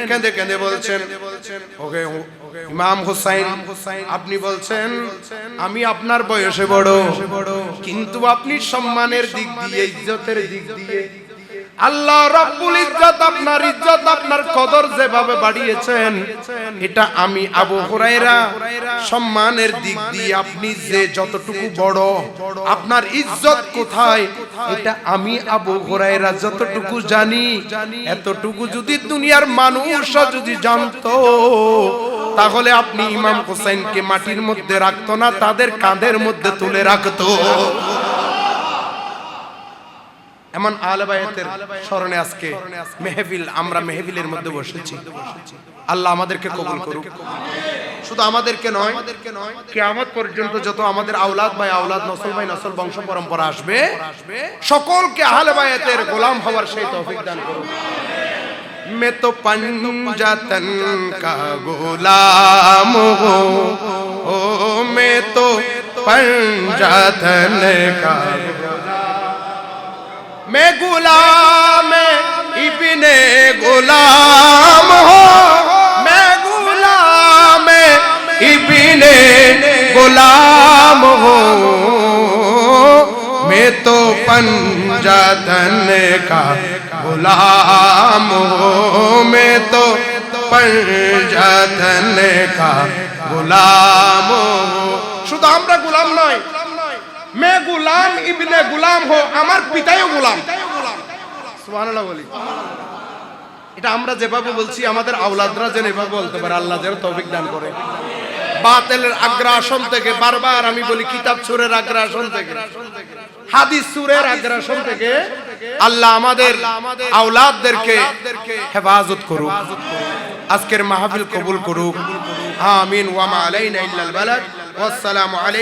কেঁদে কেঁদে বলছেন, ওকে ইমাম হুসাইন, আপনি বলছেন আমি আপনার বয়সে বড়, কিন্তু আপনি সম্মানের দিক দিয়ে, ইজ্জতের দিক দিয়ে আল্লাহ রাব্বুল ইজ্জত আপনার ইজ্জত, আপনার কদর যেভাবে বাড়িয়েছেন, এটা আমি আবু হুরায়রা সম্মানের দিক দিয়ে আপনি যে যতটুকু বড়, আপনার ইজ্জত কোথায়, এটা আমি আবু হুরায়রা যতটুকু জানি, এতটুকু যদি দুনিয়ার মানুষ যদি জানতো, তাহলে আপনি ইমাম হোসেনকে মাটির মধ্যে রাখতো না, তাদের কাঁধের মধ্যে তুলে রাখতো। এমন আহলে বাইতের স্মরণে আজকে মেহফিল, আমরা মেহফিলের মধ্যে বসেছি। আল্লাহ আমাদেরকে কবুল করুক। শুধু আমাদেরকে নয়, কিয়ামত পর্যন্ত যত আমাদের আওলাদ ভাই আওলাদ, নসল ভাই নসল, বংশ পরম্পরা আসবে, সকলকে আহলে বাইতের গোলাম হওয়ার সেই তৌফিক দান করুন। मैं तो पंजातन का गुलाम हूँ, ओ मैं तो पंजातन का, मैं गुलाम इब्ने गुलाम हूँ, मैं गुलाम इब्ने गुलाम हूँ, मैं तो पंजातन का गुलाम हो, मैं तो पंजातन का गुलाम हो। শুধু আমরা গোলাম নয়, मैं गुलाम इब्ने गुलाम हो, আমার পিতাও গোলাম। সুবহানাল্লাহ বলি। এটা আমরা যেভাবে বলছি, আমাদের আওলাদরা যেন এভাবে বলতে পারে, আল্লাহ যেন তৌফিক দান করে। বাতিলের আগ্রাসন থেকে, বারবার আমি বলি, কিতাব চোরের আগ্রাসন থেকে, হাদিস চোরের আগ্রাসন থেকে আল্লাহ আমাদের আওলাদদেরকে হেফাজত করুক, আজকের মাহফিল কবুল করুক। আমিন। ওয়া মা আলাইনা ইল্লাল বালাগ। ওয়াসসালামু আলাইকুম।